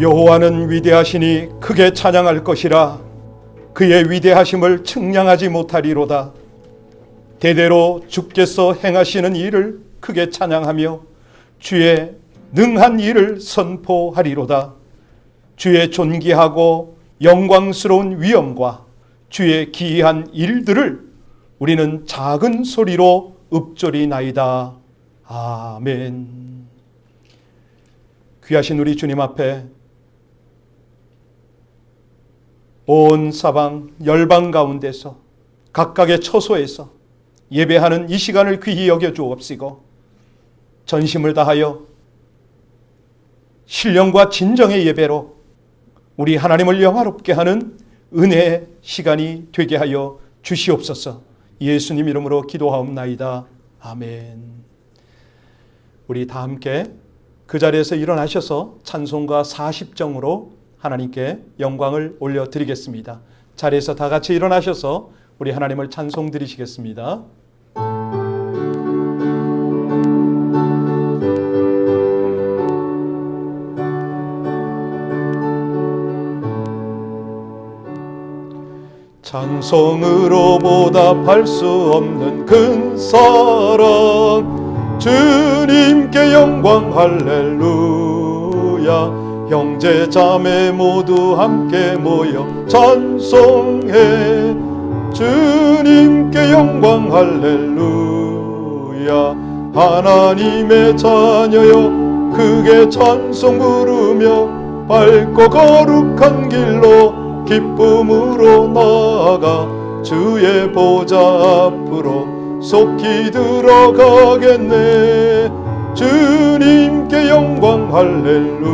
여호와는 위대하시니 크게 찬양할 것이라. 그의 위대하심을 측량하지 못하리로다. 대대로 주께서 행하시는 일을 크게 찬양하며 주의 능한 일을 선포하리로다. 주의 존귀하고 영광스러운 위엄과 주의 기이한 일들을 우리는 작은 소리로 읊조리나이다. 아멘. 귀하신 우리 주님 앞에 온 사방 열방 가운데서 각각의 처소에서 예배하는 이 시간을 귀히 여겨 주옵시고 전심을 다하여 신령과 진정의 예배로 우리 하나님을 영화롭게 하는 은혜의 시간이 되게 하여 주시옵소서. 예수님 이름으로 기도하옵나이다. 아멘. 우리 다 함께 그 자리에서 일어나셔서 찬송가 40정으로 하나님께 영광을 올려드리겠습니다. 자리에서 다 같이 일어나셔서 우리 하나님을 찬송 드리시겠습니다. 찬송으로 보답할 수 없는 큰 사랑, 주님께 영광 할렐루야. 형제 자매 모두 함께 모여 찬송해. 주님께 영광 할렐루야. 하나님의 자녀여 크게 찬송 부르며 밝고 거룩한 길로 기쁨으로 나아가 주의 보좌 앞으로 속히 들어가겠네. 주님께 영광 할렐루야.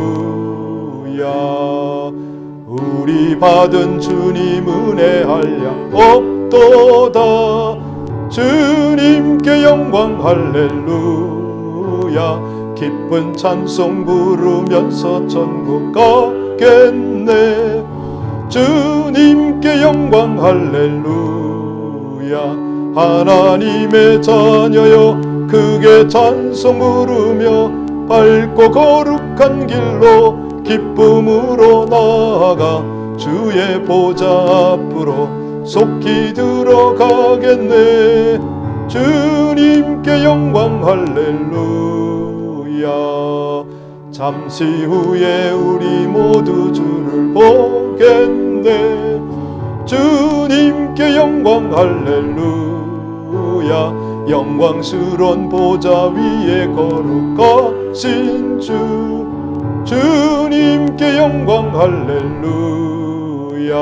우리 받은 주님 은혜 한량 없도다. 주님께 영광 할렐루야. 기쁜 찬송 부르면서 천국 가겠네. 주님께 영광 할렐루야. 하나님의 자녀여 크게 찬송 부르며 밝고 거룩한 길로 기쁨으로 나아가 주의 보좌 앞으로 속히 들어가겠네. 주님께 영광 할렐루야. 잠시 후에 우리 모두 주를 보겠네. 주님께 영광 할렐루야. 영광스러운 보좌 위에 거룩하신 주. 주님께 영광 할렐루야.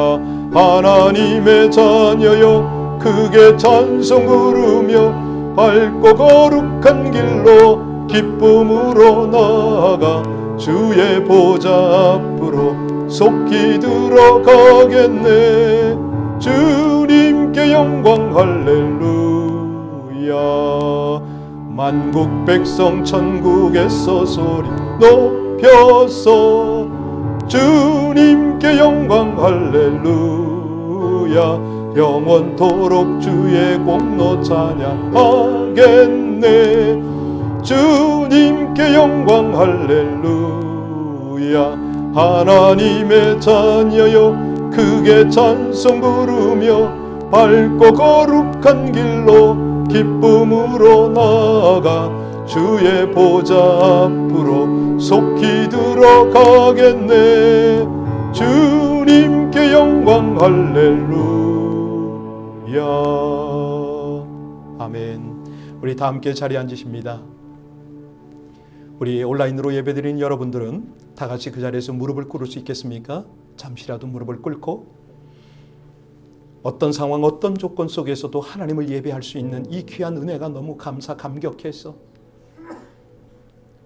하나님의 자녀여 크게 찬송 부르며 밝고 거룩한 길로 기쁨으로 나아가 주의 보좌 앞으로 속히 들어가겠네. 주님께 영광 할렐루야. 만국 백성 천국에서 소리 높여서 주님께 영광 할렐루야. 영원토록 주의 공로 찬양하겠네. 주님께 영광 할렐루야. 하나님의 자녀여 크게 찬송 부르며 밝고 거룩한 길로 기쁨으로 나아가 주의 보좌 앞으로 속히 들어가겠네. 주님께 영광 할렐루야. 아멘. 우리 다 함께 자리에 앉으십니다. 우리 온라인으로 예배드리는 여러분들은 다 같이 그 자리에서 무릎을 꿇을 수 있겠습니까? 잠시라도 무릎을 꿇고 어떤 상황, 어떤 조건 속에서도 하나님을 예배할 수 있는 이 귀한 은혜가 너무 감격해서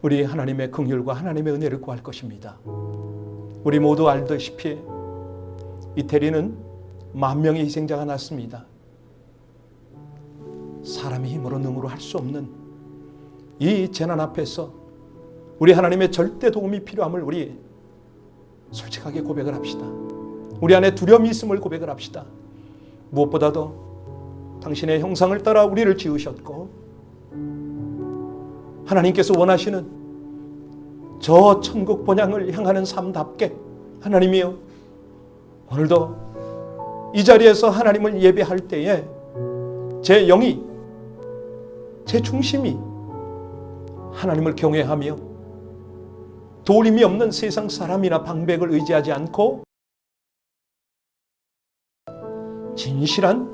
우리 하나님의 긍휼과 하나님의 은혜를 구할 것입니다. 우리 모두 알다시피 이태리는 10,000명의 희생자가 났습니다. 사람의 힘으로 능으로 할 수 없는 이 재난 앞에서 우리 하나님의 절대 도움이 필요함을 우리 솔직하게 고백을 합시다. 우리 안에 두려움이 있음을 고백을 합시다. 무엇보다도 당신의 형상을 따라 우리를 지으셨고 하나님께서 원하시는 저 천국 본향을 향하는 삶답게 하나님이여, 오늘도 이 자리에서 하나님을 예배할 때에 제 영이, 제 중심이 하나님을 경외하며 도림이 없는 세상 사람이나 방백을 의지하지 않고 진실한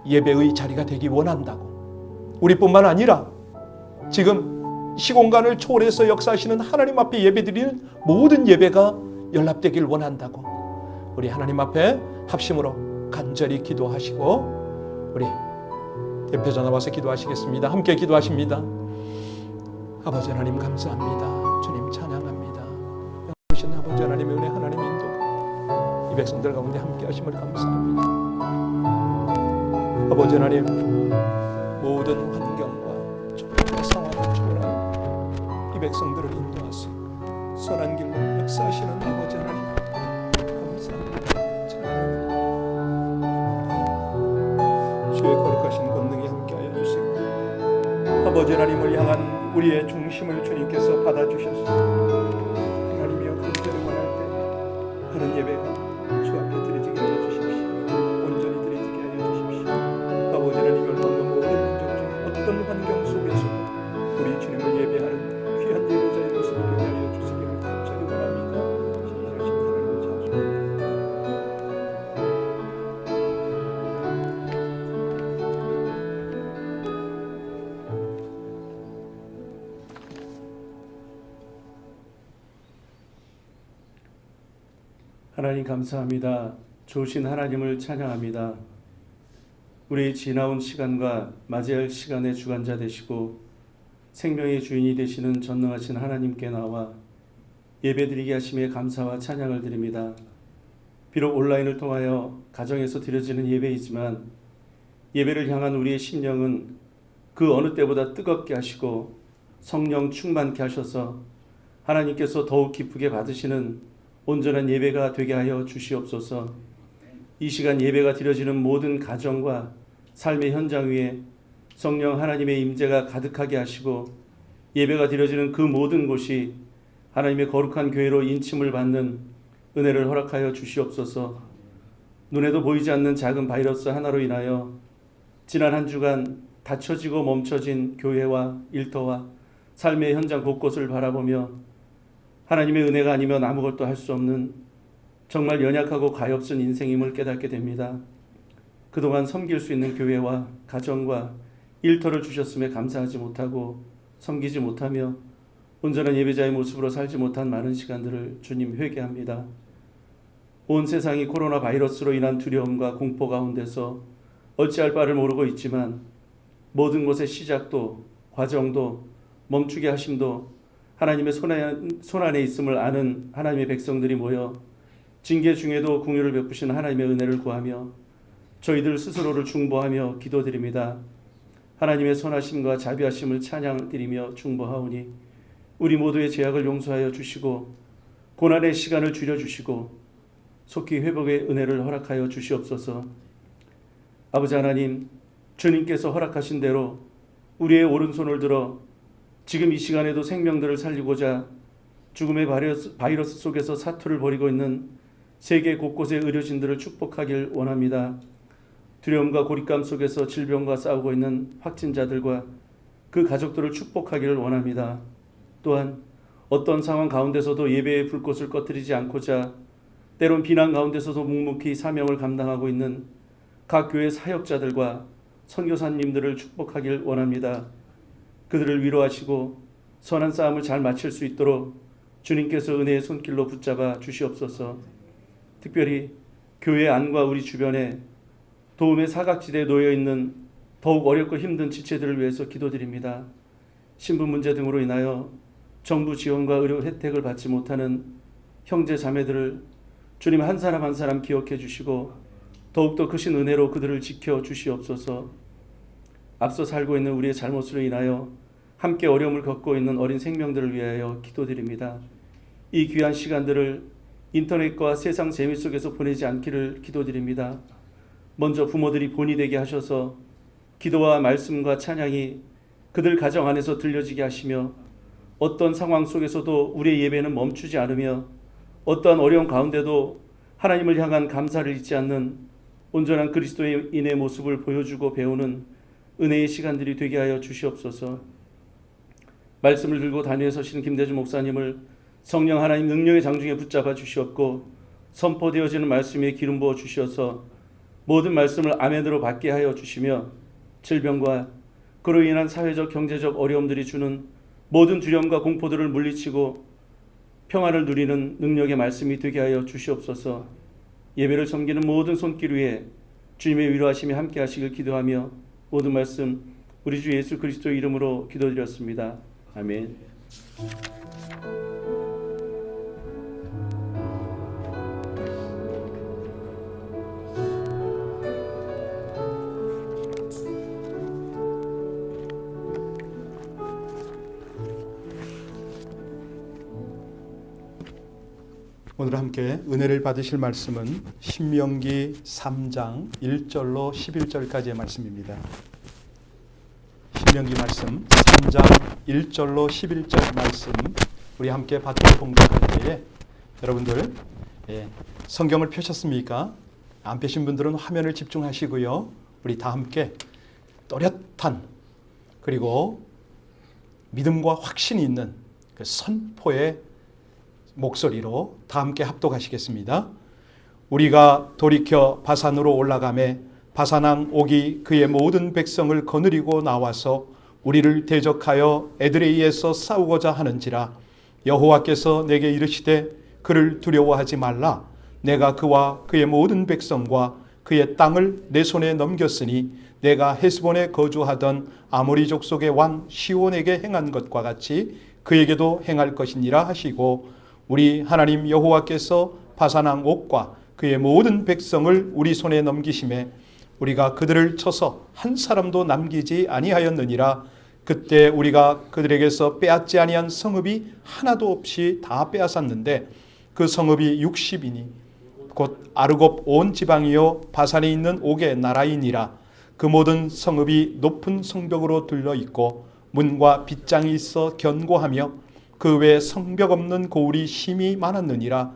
예배의 자리가 되기 원한다고, 우리뿐만 아니라 지금 시공간을 초월해서 역사하시는 하나님 앞에 예배드리는 모든 예배가 연락되길 원한다고, 우리 하나님 앞에 합심으로 간절히 기도하시고 우리 대표자 나와서 기도하시겠습니다. 함께 기도하십니다. 아버지 하나님 감사합니다. 주님 찬양합니다. 영원하신 아버지 하나님의 은혜, 하나님의 인도가 이 백성들 가운데 함께 하심을 감사합니다. 아버지 하나님, 모든 환경과 조건과 상황을 초월하여 이 백성들을 인도하시고 선한 길로 역사하시는 아버지 하나님 감사합니다. 찬양합니다. 주의 거룩하신 권능이 함께하여 주시고 아버지 하나님을 향한 우리의 중심을 주님께서 받아주셔서 하나님이여, 간절히 원할 때 하는 예배가 주 앞에 드려지게 하여 주십시오. 온전히 드려지게 하여 주십시오. 아버지 하나님, 열방과 모든 민족 중 어떤 환경 속에서도 우리 주님을 예배하는 귀한 예배자의 모습을 되게 하여 주시기를 간절히 원합니다. 신실하신 하나님 찬송합니다. 하나님 감사합니다. 좋으신 하나님을 찬양합니다. 우리 지나온 시간과 맞이할 시간의 주관자 되시고 생명의 주인이 되시는 전능하신 하나님께 나와 예배드리게 하심에 감사와 찬양을 드립니다. 비록 온라인을 통하여 가정에서 드려지는 예배이지만 예배를 향한 우리의 심령은 그 어느 때보다 뜨겁게 하시고 성령 충만케 하셔서 하나님께서 더욱 기쁘게 받으시는 온전한 예배가 되게 하여 주시옵소서. 이 시간 예배가 드려지는 모든 가정과 삶의 현장 위에 성령 하나님의 임재가 가득하게 하시고 예배가 드려지는 그 모든 곳이 하나님의 거룩한 교회로 인침을 받는 은혜를 허락하여 주시옵소서. 눈에도 보이지 않는 작은 바이러스 하나로 인하여 지난 한 주간 닫혀지고 멈춰진 교회와 일터와 삶의 현장 곳곳을 바라보며 하나님의 은혜가 아니면 아무것도 할 수 없는 정말 연약하고 가엾은 인생임을 깨닫게 됩니다. 그동안 섬길 수 있는 교회와 가정과 일터를 주셨음에 감사하지 못하고 섬기지 못하며 온전한 예배자의 모습으로 살지 못한 많은 시간들을 주님 회개합니다. 온 세상이 코로나 바이러스로 인한 두려움과 공포 가운데서 어찌할 바를 모르고 있지만 모든 것의 시작도 과정도 멈추게 하심도 하나님의 손 안에 있음을 아는 하나님의 백성들이 모여 징계 중에도 긍휼을 베푸신 하나님의 은혜를 구하며 저희들 스스로를 중보하며 기도드립니다. 하나님의 선하심과 자비하심을 찬양드리며 중보하오니 우리 모두의 죄악을 용서하여 주시고 고난의 시간을 줄여주시고 속히 회복의 은혜를 허락하여 주시옵소서. 아버지 하나님, 주님께서 허락하신 대로 우리의 오른손을 들어 지금 이 시간에도 생명들을 살리고자 죽음의 바이러스 속에서 사투를 벌이고 있는 세계 곳곳의 의료진들을 축복하길 원합니다. 두려움과 고립감 속에서 질병과 싸우고 있는 확진자들과 그 가족들을 축복하기를 원합니다. 또한 어떤 상황 가운데서도 예배의 불꽃을 꺼뜨리지 않고자 때론 비난 가운데서도 묵묵히 사명을 감당하고 있는 각 교회 사역자들과 선교사님들을 축복하길 원합니다. 그들을 위로하시고 선한 싸움을 잘 마칠 수 있도록 주님께서 은혜의 손길로 붙잡아 주시옵소서. 특별히 교회 안과 우리 주변에 도움의 사각지대에 놓여있는 더욱 어렵고 힘든 지체들을 위해서 기도드립니다. 신분 문제 등으로 인하여 정부 지원과 의료 혜택을 받지 못하는 형제 자매들을 주님 한 사람 한 사람 기억해 주시고 더욱더 크신 은혜로 그들을 지켜 주시옵소서. 앞서 살고 있는 우리의 잘못으로 인하여 함께 어려움을 겪고 있는 어린 생명들을 위하여 기도드립니다. 이 귀한 시간들을 인터넷과 세상 재미 속에서 보내지 않기를 기도드립니다. 먼저 부모들이 본이 되게 하셔서 기도와 말씀과 찬양이 그들 가정 안에서 들려지게 하시며 어떤 상황 속에서도 우리의 예배는 멈추지 않으며 어떠한 어려운 가운데도 하나님을 향한 감사를 잊지 않는 온전한 그리스도인의 모습을 보여주고 배우는 은혜의 시간들이 되게 하여 주시옵소서. 말씀을 들고 단위에 서시는 김대중 목사님을 성령 하나님 능력의 장중에 붙잡아 주시옵고 선포되어지는 말씀에 기름 부어 주시어서 모든 말씀을 아멘으로 받게 하여 주시며 질병과 그로 인한 사회적 경제적 어려움들이 주는 모든 두려움과 공포들을 물리치고 평안을 누리는 능력의 말씀이 되게 하여 주시옵소서. 예배를 섬기는 모든 손길 위에 주님의 위로하심이 함께 하시길 기도하며 모든 말씀 우리 주 예수 그리스도의 이름으로 기도드렸습니다. 아멘. 오늘 함께 은혜를 받으실 말씀은 신명기 3장 1절로 11절까지의 말씀입니다. 신명기 말씀 3장 1절로 11절 말씀 우리 함께 받고 봉독할 때에 여러분들 성경을 펴셨습니까? 안 펴신 분들은 화면을 집중하시고요. 우리 다 함께 또렷한 그리고 믿음과 확신이 있는 그 선포의 목소리로 다 함께 합독하시겠습니다. 우리가 돌이켜 바산으로 올라가매 바산왕 옥이 그의 모든 백성을 거느리고 나와서 우리를 대적하여 에드레이에서 싸우고자 하는지라. 여호와께서 내게 이르시되 그를 두려워하지 말라. 내가 그와 그의 모든 백성과 그의 땅을 내 손에 넘겼으니 내가 헤스본에 거주하던 아모리 족속의 왕 시온에게 행한 것과 같이 그에게도 행할 것이니라 하시고, 우리 하나님 여호와께서 바산왕 옥과 그의 모든 백성을 우리 손에 넘기심에 우리가 그들을 쳐서 한 사람도 남기지 아니하였느니라. 그때 우리가 그들에게서 빼앗지 아니한 성읍이 하나도 없이 다 빼앗았는데 그 성읍이 60이니 곧 아르곱 온 지방이요 바산에 있는 옥의 나라이니라. 그 모든 성읍이 높은 성벽으로 둘러 있고 문과 빗장이 있어 견고하며 그 외에 성벽 없는 고울이 심히 많았느니라.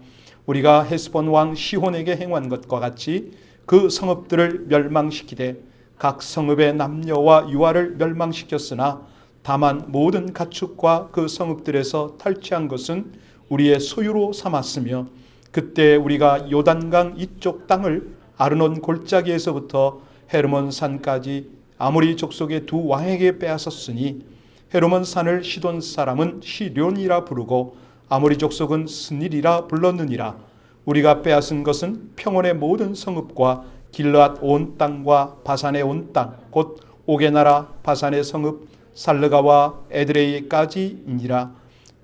우리가 헤스본 왕 시혼에게 행한 것과 같이 그 성읍들을 멸망시키되 각 성읍의 남녀와 유아를 멸망시켰으나 다만 모든 가축과 그 성읍들에서 탈취한 것은 우리의 소유로 삼았으며, 그때 우리가 요단강 이쪽 땅을 아르논 골짜기에서부터 헤르몬 산까지 아모리 족속의 두 왕에게 빼앗았으니 헤르몬 산을 시돈 사람은 시뇰이라 부르고 아모리 족속은 스닐이라 불렀느니라. 우리가 빼앗은 것은 평원의 모든 성읍과 길르앗 온 땅과 바산의 온 땅 곧 옥의 나라 바산의 성읍 살르가와 에드레이까지이니라.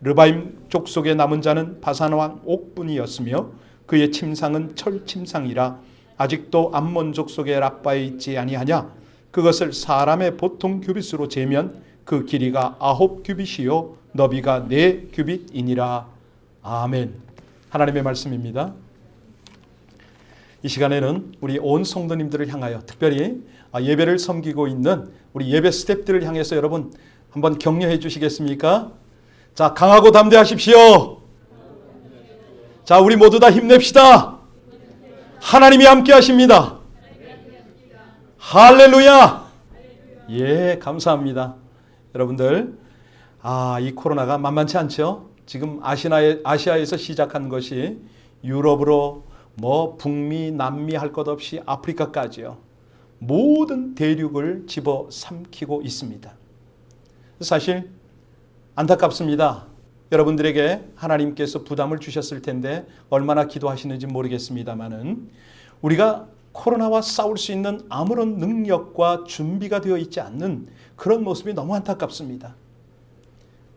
르바임 족속의 남은 자는 바산 왕 옥뿐이었으며 그의 침상은 철 침상이라. 아직도 암몬 족속의 라빠에 있지 아니하냐. 그것을 사람의 보통 규빗으로 재면 그 길이가 9 규빗이요 너비가 4 규빗이니라. 아멘. 하나님의 말씀입니다. 이 시간에는 우리 온 성도님들을 향하여 특별히 예배를 섬기고 있는 우리 예배 스태프들을 향해서 여러분 한번 격려해 주시겠습니까? 자, 강하고 담대하십시오. 자, 우리 모두 다 힘냅시다. 하나님이 함께 하십니다. 할렐루야. 예, 감사합니다. 여러분들, 이 코로나가 만만치 않죠? 지금 아시아에서 시작한 것이 유럽으로 북미, 남미 할 것 없이 아프리카까지요. 모든 대륙을 집어삼키고 있습니다. 사실 안타깝습니다. 여러분들에게 하나님께서 부담을 주셨을 텐데 얼마나 기도하시는지 모르겠습니다만은 우리가 코로나와 싸울 수 있는 아무런 능력과 준비가 되어 있지 않는 그런 모습이 너무 안타깝습니다.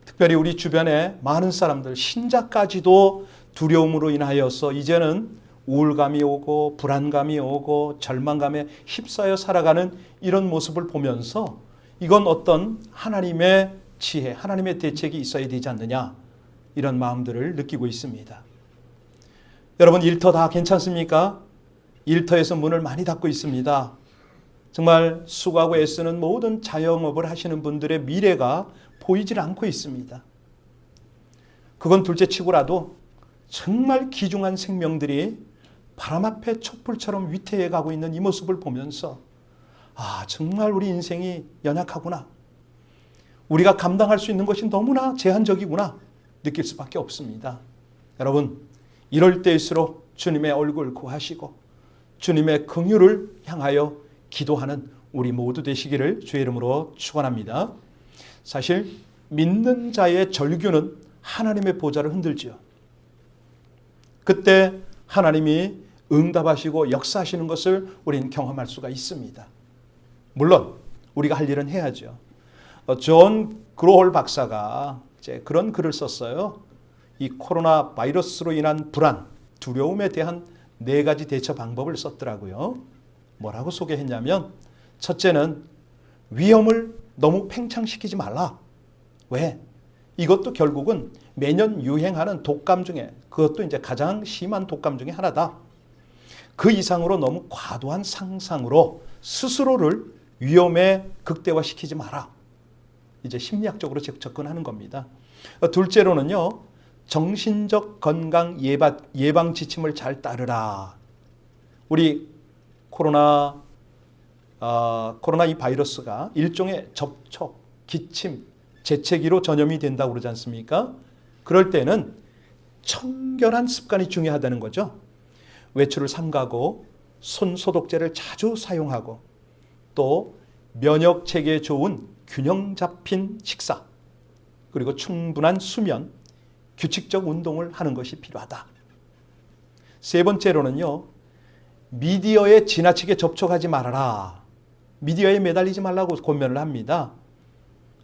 특별히 우리 주변에 많은 사람들, 신자까지도 두려움으로 인하여서 이제는 우울감이 오고 불안감이 오고 절망감에 휩싸여 살아가는 이런 모습을 보면서 이건 어떤 하나님의 지혜, 하나님의 대책이 있어야 되지 않느냐, 이런 마음들을 느끼고 있습니다. 여러분, 일터 다 괜찮습니까? 일터에서 문을 많이 닫고 있습니다. 정말 수고하고 애쓰는 모든 자영업을 하시는 분들의 미래가 보이질 않고 있습니다. 그건 둘째치고라도 정말 귀중한 생명들이 바람 앞에 촛불처럼 위태해 가고 있는 이 모습을 보면서 정말 우리 인생이 연약하구나. 우리가 감당할 수 있는 것이 너무나 제한적이구나 느낄 수밖에 없습니다. 여러분, 이럴 때일수록 주님의 얼굴 구하시고 주님의 긍휼을 향하여 기도하는 우리 모두 되시기를 주의 이름으로 축원합니다. 사실 믿는 자의 절규는 하나님의 보좌를 흔들지요. 그때 하나님이 응답하시고 역사하시는 것을 우리는 경험할 수가 있습니다. 물론 우리가 할 일은 해야죠. 존 그로홀 박사가 이제 그런 글을 썼어요. 이 코로나 바이러스로 인한 불안, 두려움에 대한 4가지 대처 방법을 썼더라고요. 뭐라고 소개했냐면, 첫째는 위험을 너무 팽창시키지 말라. 왜? 이것도 결국은 매년 유행하는 독감 중에, 그것도 이제 가장 심한 독감 중에 하나다. 그 이상으로 너무 과도한 상상으로 스스로를 위험에 극대화시키지 마라. 이제 심리학적으로 접근하는 겁니다. 둘째로는요, 정신적 건강 예방 지침을 잘 따르라. 우리 코로나 이 바이러스가 일종의 접촉, 기침, 재채기로 전염이 된다고 그러지 않습니까? 그럴 때는 청결한 습관이 중요하다는 거죠. 외출을 삼가고 손 소독제를 자주 사용하고 또 면역 체계에 좋은 균형 잡힌 식사, 그리고 충분한 수면, 규칙적 운동을 하는 것이 필요하다. 세 번째로는요, 미디어에 지나치게 접촉하지 말아라. 미디어에 매달리지 말라고 권면을 합니다.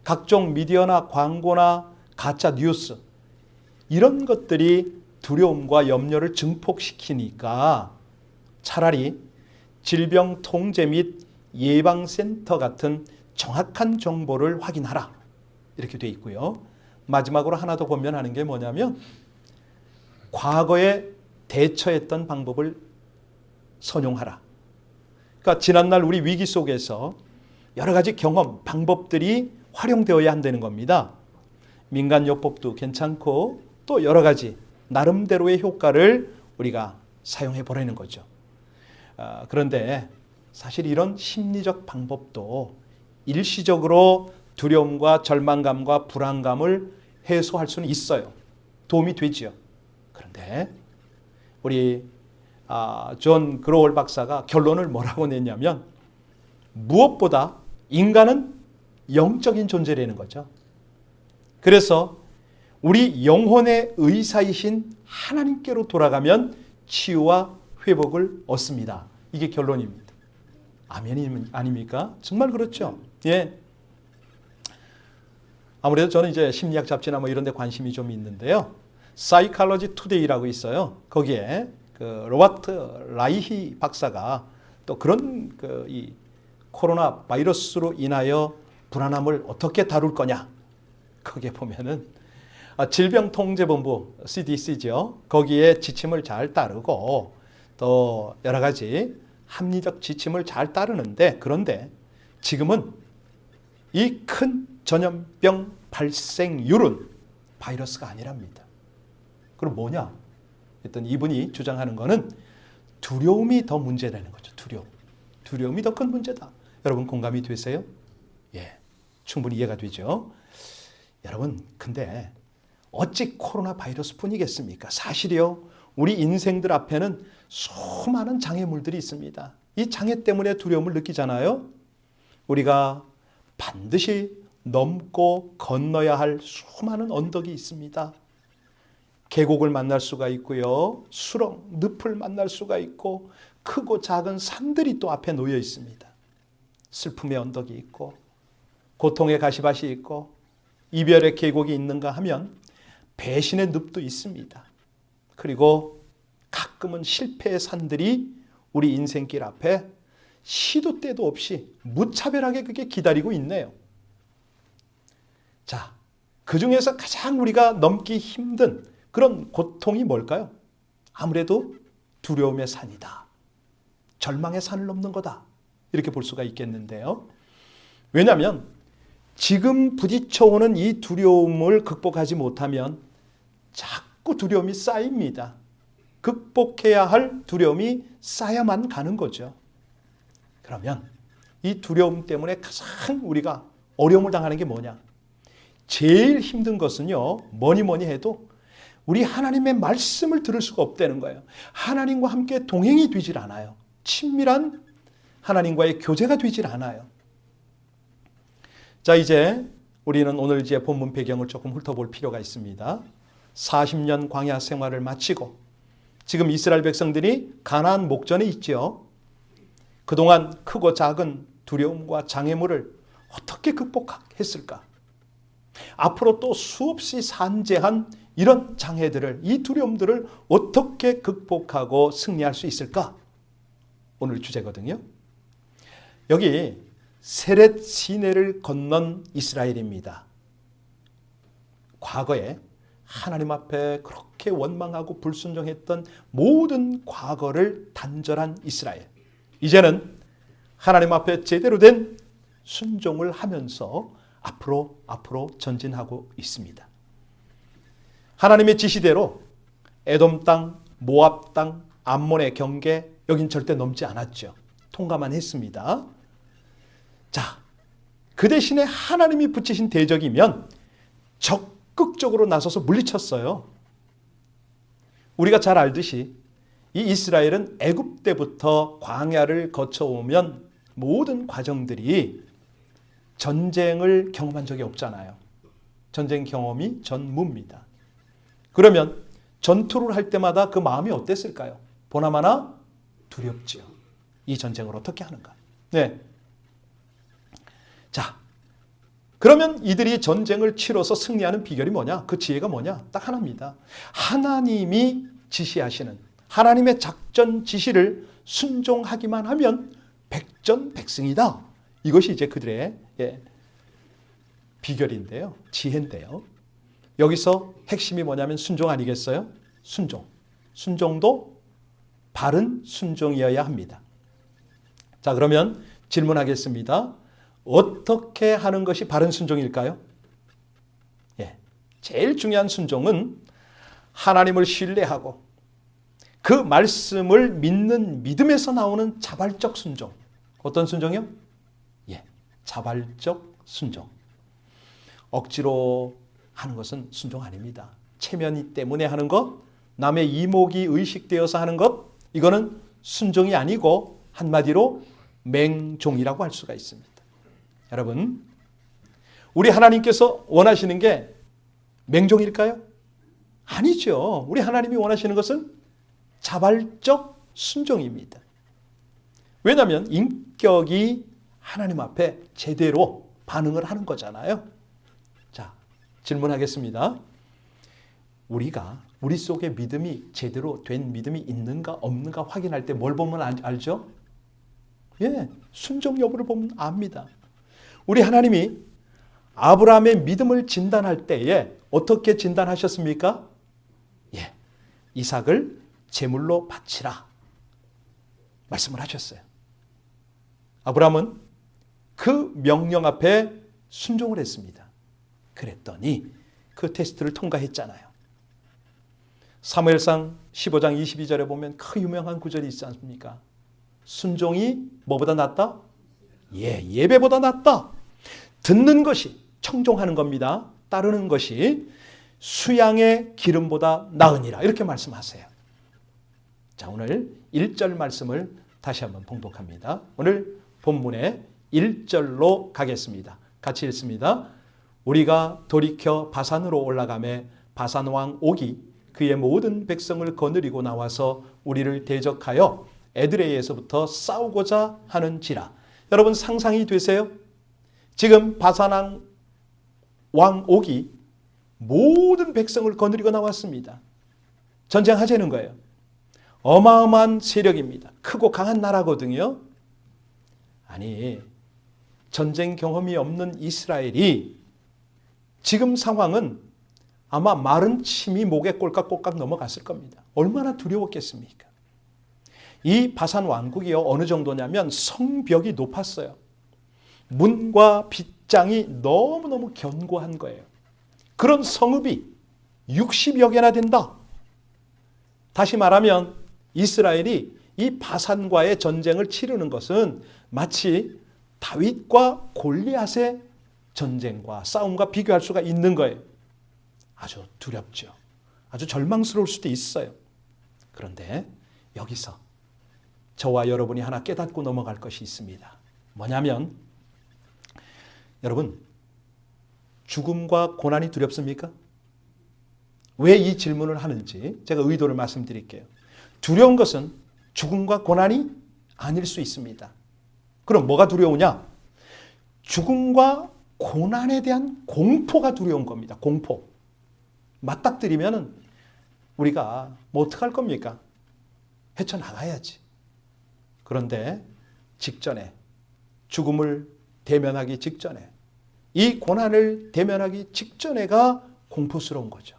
각종 미디어나 광고나 가짜 뉴스, 이런 것들이 두려움과 염려를 증폭시키니까 차라리 질병통제 및 예방센터 같은 정확한 정보를 확인하라. 이렇게 돼 있고요. 마지막으로 하나 더 권면하는 게 뭐냐면, 과거에 대처했던 방법을 선용하라. 그러니까 지난날 우리 위기 속에서 여러 가지 경험, 방법들이 활용되어야 한다는 겁니다. 민간요법도 괜찮고 또 여러 가지 나름대로의 효과를 우리가 사용해 보라는 거죠. 그런데 사실 이런 심리적 방법도 일시적으로 두려움과 절망감과 불안감을 해소할 수는 있어요. 도움이 되지요. 그런데 우리 존 그로홀 박사가 결론을 뭐라고 냈냐면, 무엇보다 인간은 영적인 존재라는 거죠. 그래서 우리 영혼의 의사이신 하나님께로 돌아가면 치유와 회복을 얻습니다. 이게 결론입니다. 아멘 아닙니까? 정말 그렇죠. 예. 아무래도 저는 이제 심리학 잡지나 뭐 이런 데 관심이 좀 있는데요. Psychology Today라고 있어요. 거기에 그 로버트 라이히 박사가 또 그런 이 코로나 바이러스로 인하여 불안함을 어떻게 다룰 거냐. 거기에 보면은 질병통제본부 CDC죠. 거기에 지침을 잘 따르고 또 여러 가지 합리적 지침을 잘 따르는데, 그런데 지금은 이 큰 전염병 발생률은 바이러스가 아니랍니다. 그럼 뭐냐? 일단 이분이 주장하는 거는 두려움이 더 문제라는 거죠. 두려움이 더 큰 문제다. 여러분 공감이 되세요? 예, 충분히 이해가 되죠. 여러분, 근데 어찌 코로나 바이러스뿐이겠습니까? 사실이요, 우리 인생들 앞에는 수많은 장애물들이 있습니다. 이 장애 때문에 두려움을 느끼잖아요. 우리가 반드시 넘고 건너야 할 수많은 언덕이 있습니다. 계곡을 만날 수가 있고요, 수렁, 늪을 만날 수가 있고, 크고 작은 산들이 또 앞에 놓여 있습니다. 슬픔의 언덕이 있고 고통의 가시밭이 있고 이별의 계곡이 있는가 하면 배신의 늪도 있습니다. 그리고 가끔은 실패의 산들이 우리 인생길 앞에 시도 때도 없이 무차별하게 그게 기다리고 있네요. 자, 그 중에서 가장 우리가 넘기 힘든 그런 고통이 뭘까요? 아무래도 두려움의 산이다. 절망의 산을 넘는 거다. 이렇게 볼 수가 있겠는데요. 왜냐하면 지금 부딪혀오는 이 두려움을 극복하지 못하면 자꾸 두려움이 쌓입니다. 극복해야 할 두려움이 쌓여만 가는 거죠. 그러면 이 두려움 때문에 가장 우리가 어려움을 당하는 게 뭐냐? 제일 힘든 것은요, 뭐니 해도 우리 하나님의 말씀을 들을 수가 없다는 거예요. 하나님과 함께 동행이 되질 않아요. 친밀한 하나님과의 교제가 되질 않아요. 자, 이제 우리는 오늘 이제 본문 배경을 조금 훑어볼 필요가 있습니다. 40년 광야 생활을 마치고 지금 이스라엘 백성들이 가나안 목전에 있죠. 그동안 크고 작은 두려움과 장애물을 어떻게 극복했을까? 앞으로 또 수없이 산재한 이런 장애들을, 이 두려움들을 어떻게 극복하고 승리할 수 있을까? 오늘 주제거든요. 여기 세렛 시내를 건넌 이스라엘입니다. 과거에 하나님 앞에 그렇게 원망하고 불순종했던 모든 과거를 단절한 이스라엘. 이제는 하나님 앞에 제대로 된 순종을 하면서 앞으로 전진하고 있습니다. 하나님의 지시대로 에돔 땅, 모압 땅, 암몬의 경계, 여긴 절대 넘지 않았죠. 통과만 했습니다. 자, 그 대신에 하나님이 붙이신 대적이면 적극적으로 나서서 물리쳤어요. 우리가 잘 알듯이 이 이스라엘은 애굽 때부터 광야를 거쳐오면 모든 과정들이 전쟁을 경험한 적이 없잖아요. 전쟁 경험이 전무입니다. 그러면 전투를 할 때마다 그 마음이 어땠을까요? 보나마나 두렵지요. 이 전쟁을 어떻게 하는가? 네. 자, 그러면 이들이 전쟁을 치러서 승리하는 비결이 뭐냐? 그 지혜가 뭐냐? 딱 하나입니다. 하나님이 지시하시는 하나님의 작전 지시를 순종하기만 하면 백전백승이다. 이것이 이제 그들의 비결인데요. 지혜인데요. 여기서 핵심이 뭐냐면 순종 아니겠어요? 순종. 순종도 바른 순종이어야 합니다. 자, 그러면 질문하겠습니다. 어떻게 하는 것이 바른 순종일까요? 제일 중요한 순종은 하나님을 신뢰하고 그 말씀을 믿는 믿음에서 나오는 자발적 순종. 어떤 순종이요? 자발적 순종. 억지로 하는 것은 순종 아닙니다. 체면이 때문에 하는 것, 남의 이목이 의식되어서 하는 것, 이거는 순종이 아니고 한마디로 맹종이라고 할 수가 있습니다. 여러분, 우리 하나님께서 원하시는 게 맹종일까요? 아니죠. 우리 하나님이 원하시는 것은 자발적 순종입니다. 왜냐하면 인격이 하나님 앞에 제대로 반응을 하는 거잖아요. 자, 질문하겠습니다. 우리 속에 믿음이 제대로 된 믿음이 있는가 없는가 확인할 때 뭘 보면 알죠? 순종 여부를 보면 압니다. 우리 하나님이 아브라함의 믿음을 진단할 때에 어떻게 진단하셨습니까? 이삭을 제물로 바치라 말씀을 하셨어요. 아브라함은 그 명령 앞에 순종을 했습니다. 그랬더니 그 테스트를 통과했잖아요. 사무엘상 15장 22절에 보면 그 유명한 구절이 있지 않습니까? 순종이 뭐보다 낫다? 예배보다 낫다. 듣는 것이, 청종하는 겁니다. 따르는 것이 수양의 기름보다 나으니라. 이렇게 말씀하세요. 자, 오늘 1절 말씀을 다시 한번 봉독합니다. 오늘 본문의 1절로 가겠습니다. 같이 읽습니다. 우리가 돌이켜 바산으로 올라가매 바산 왕 옥이 그의 모든 백성을 거느리고 나와서 우리를 대적하여 에드레이에서부터 싸우고자 하는지라. 여러분 상상이 되세요? 지금 바산 왕 옥이 모든 백성을 거느리고 나왔습니다. 전쟁하자는 거예요. 어마어마한 세력입니다. 크고 강한 나라거든요. 아니, 전쟁 경험이 없는 이스라엘이 지금 상황은 아마 마른 침이 목에 꼴깍꼴깍 넘어갔을 겁니다. 얼마나 두려웠겠습니까? 이 바산 왕국이요, 어느 정도냐면 성벽이 높았어요. 문과 빗장이 너무너무 견고한 거예요. 그런 성읍이 60여 개나 된다. 다시 말하면 이스라엘이 이 바산과의 전쟁을 치르는 것은 마치 다윗과 골리앗의 전쟁과 싸움과 비교할 수가 있는 거예요. 아주 두렵죠. 아주 절망스러울 수도 있어요. 그런데 여기서 저와 여러분이 하나 깨닫고 넘어갈 것이 있습니다. 뭐냐면 여러분, 죽음과 고난이 두렵습니까? 왜 이 질문을 하는지 제가 의도를 말씀드릴게요. 두려운 것은 죽음과 고난이 아닐 수 있습니다. 그럼 뭐가 두려우냐? 죽음과 고난에 대한 공포가 두려운 겁니다. 공포. 맞닥뜨리면 우리가 뭐 어떡할 겁니까? 헤쳐나가야지. 그런데 직전에, 죽음을 대면하기 직전에, 이 고난을 대면하기 직전에가 공포스러운 거죠.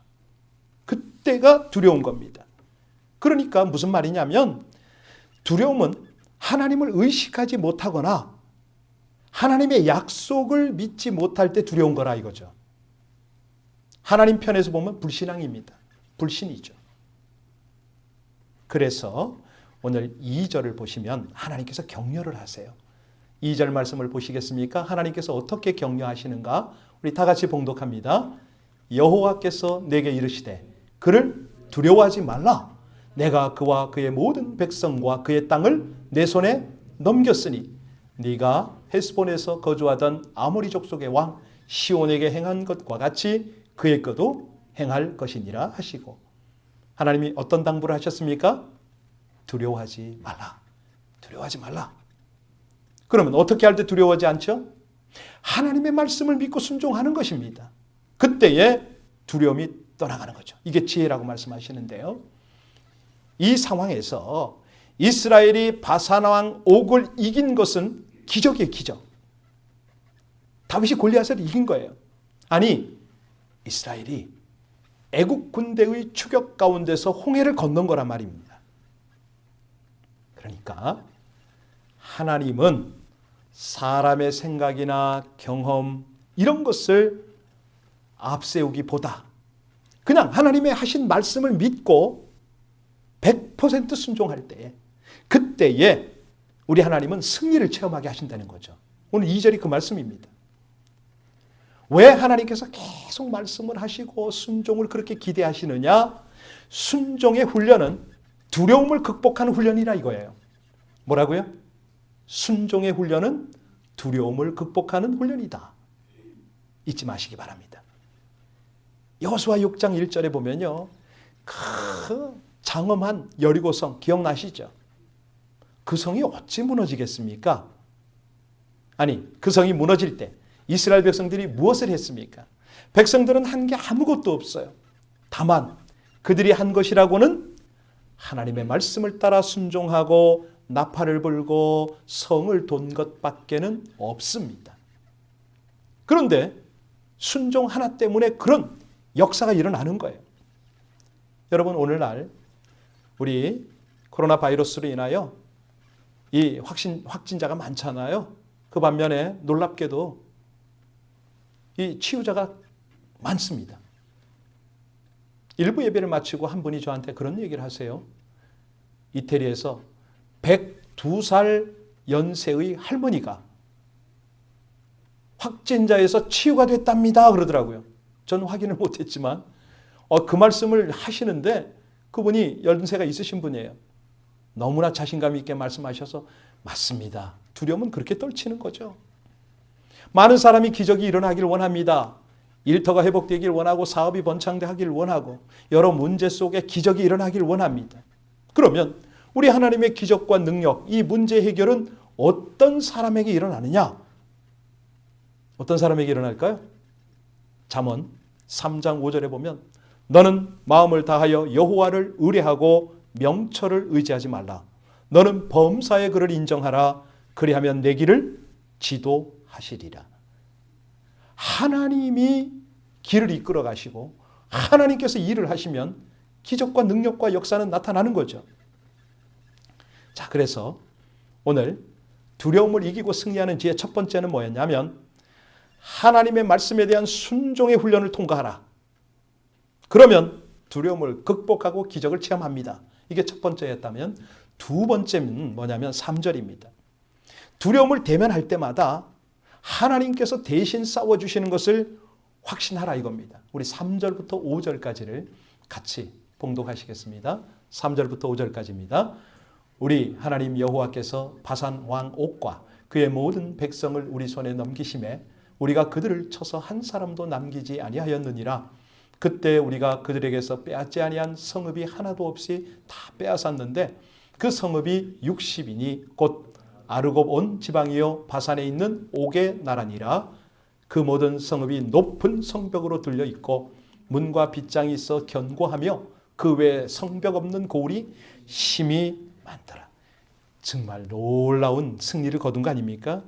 그때가 두려운 겁니다. 그러니까 무슨 말이냐면 두려움은 하나님을 의식하지 못하거나 하나님의 약속을 믿지 못할 때 두려운 거라 이거죠. 하나님 편에서 보면 불신앙입니다. 불신이죠. 그래서 오늘 2절을 보시면 하나님께서 격려를 하세요. 2절 말씀을 보시겠습니까? 하나님께서 어떻게 격려하시는가? 우리 다 같이 봉독합니다. 여호와께서 내게 이르시되 그를 두려워하지 말라. 내가 그와 그의 모든 백성과 그의 땅을 내 손에 넘겼으니 네가 헤스본에서 거주하던 아모리 족속의 왕 시온에게 행한 것과 같이 그의 것도 행할 것이니라 하시고, 하나님이 어떤 당부를 하셨습니까? 두려워하지 말라. 두려워하지 말라. 그러면 어떻게 할 때 두려워하지 않죠? 하나님의 말씀을 믿고 순종하는 것입니다. 그때에 두려움이 떠나가는 거죠. 이게 지혜라고 말씀하시는데요. 이 상황에서 이스라엘이 바산 왕 옥을 이긴 것은 기적이에요. 기적. 다윗이 골리앗을 이긴 거예요. 아니, 이스라엘이 애국 군대의 추격 가운데서 홍해를 건넌 거란 말입니다. 그러니까 하나님은 사람의 생각이나 경험 이런 것을 앞세우기보다 그냥 하나님의 하신 말씀을 믿고 100% 순종할 때, 그때에 우리 하나님은 승리를 체험하게 하신다는 거죠. 오늘 2절이 그 말씀입니다. 왜 하나님께서 계속 말씀을 하시고 순종을 그렇게 기대하시느냐? 순종의 훈련은 두려움을 극복하는 훈련이라 이거예요. 뭐라고요? 순종의 훈련은 두려움을 극복하는 훈련이다. 잊지 마시기 바랍니다. 여호수아 6장 1절에 보면요, 그 장엄한 여리고성 기억나시죠? 그 성이 어찌 무너지겠습니까? 아니, 그 성이 무너질 때 이스라엘 백성들이 무엇을 했습니까? 백성들은 한 게 아무것도 없어요. 다만 그들이 한 것이라고는 하나님의 말씀을 따라 순종하고 나팔을 불고 성을 돈 것밖에는 없습니다. 그런데 순종 하나 때문에 그런 역사가 일어나는 거예요. 여러분, 오늘날 우리 코로나 바이러스로 인하여 이 확진자가 많잖아요. 그 반면에 놀랍게도 이 치유자가 많습니다. 일부 예배를 마치고 한 분이 저한테 그런 얘기를 하세요. 이태리에서 102살 연세의 할머니가 확진자에서 치유가 됐답니다 그러더라고요. 저는 확인을 못했지만 그 말씀을 하시는데 그분이 연세가 있으신 분이에요. 너무나 자신감 있게 말씀하셔서 맞습니다. 두려움은 그렇게 떨치는 거죠. 많은 사람이 기적이 일어나길 원합니다. 일터가 회복되길 원하고 사업이 번창되길 원하고 여러 문제 속에 기적이 일어나길 원합니다. 그러면 우리 하나님의 기적과 능력, 이 문제 해결은 어떤 사람에게 일어나느냐? 어떤 사람에게 일어날까요? 잠언 3장 5절에 보면 너는 마음을 다하여 여호와를 의뢰하고 명철을 의지하지 말라. 너는 범사의 그를 인정하라. 그리하면 내 길을 지도하시리라. 하나님이 길을 이끌어 가시고 하나님께서 일을 하시면 기적과 능력과 역사는 나타나는 거죠. 자, 그래서 오늘 두려움을 이기고 승리하는 지혜 첫 번째는 뭐였냐면 하나님의 말씀에 대한 순종의 훈련을 통과하라. 그러면 두려움을 극복하고 기적을 체험합니다. 이게 첫 번째였다면, 두 번째는 뭐냐면 3절입니다. 두려움을 대면할 때마다 하나님께서 대신 싸워주시는 것을 확신하라 이겁니다. 우리 3절부터 5절까지를 같이 봉독하시겠습니다. 3절부터 5절까지입니다. 우리 하나님 여호와께서 바산 왕 옥과 그의 모든 백성을 우리 손에 넘기심에 우리가 그들을 쳐서 한 사람도 남기지 아니하였느니라. 그때 우리가 그들에게서 빼앗지 아니한 성읍이 하나도 없이 다 빼앗았는데 그 성읍이 60이니 곧 아르곱 온 지방이요 바산에 있는 옥의 나라니라. 그 모든 성읍이 높은 성벽으로 들려 있고 문과 빗장이 있어 견고하며 그 외에 성벽 없는 고을이 심히 많더라. 정말 놀라운 승리를 거둔 거 아닙니까?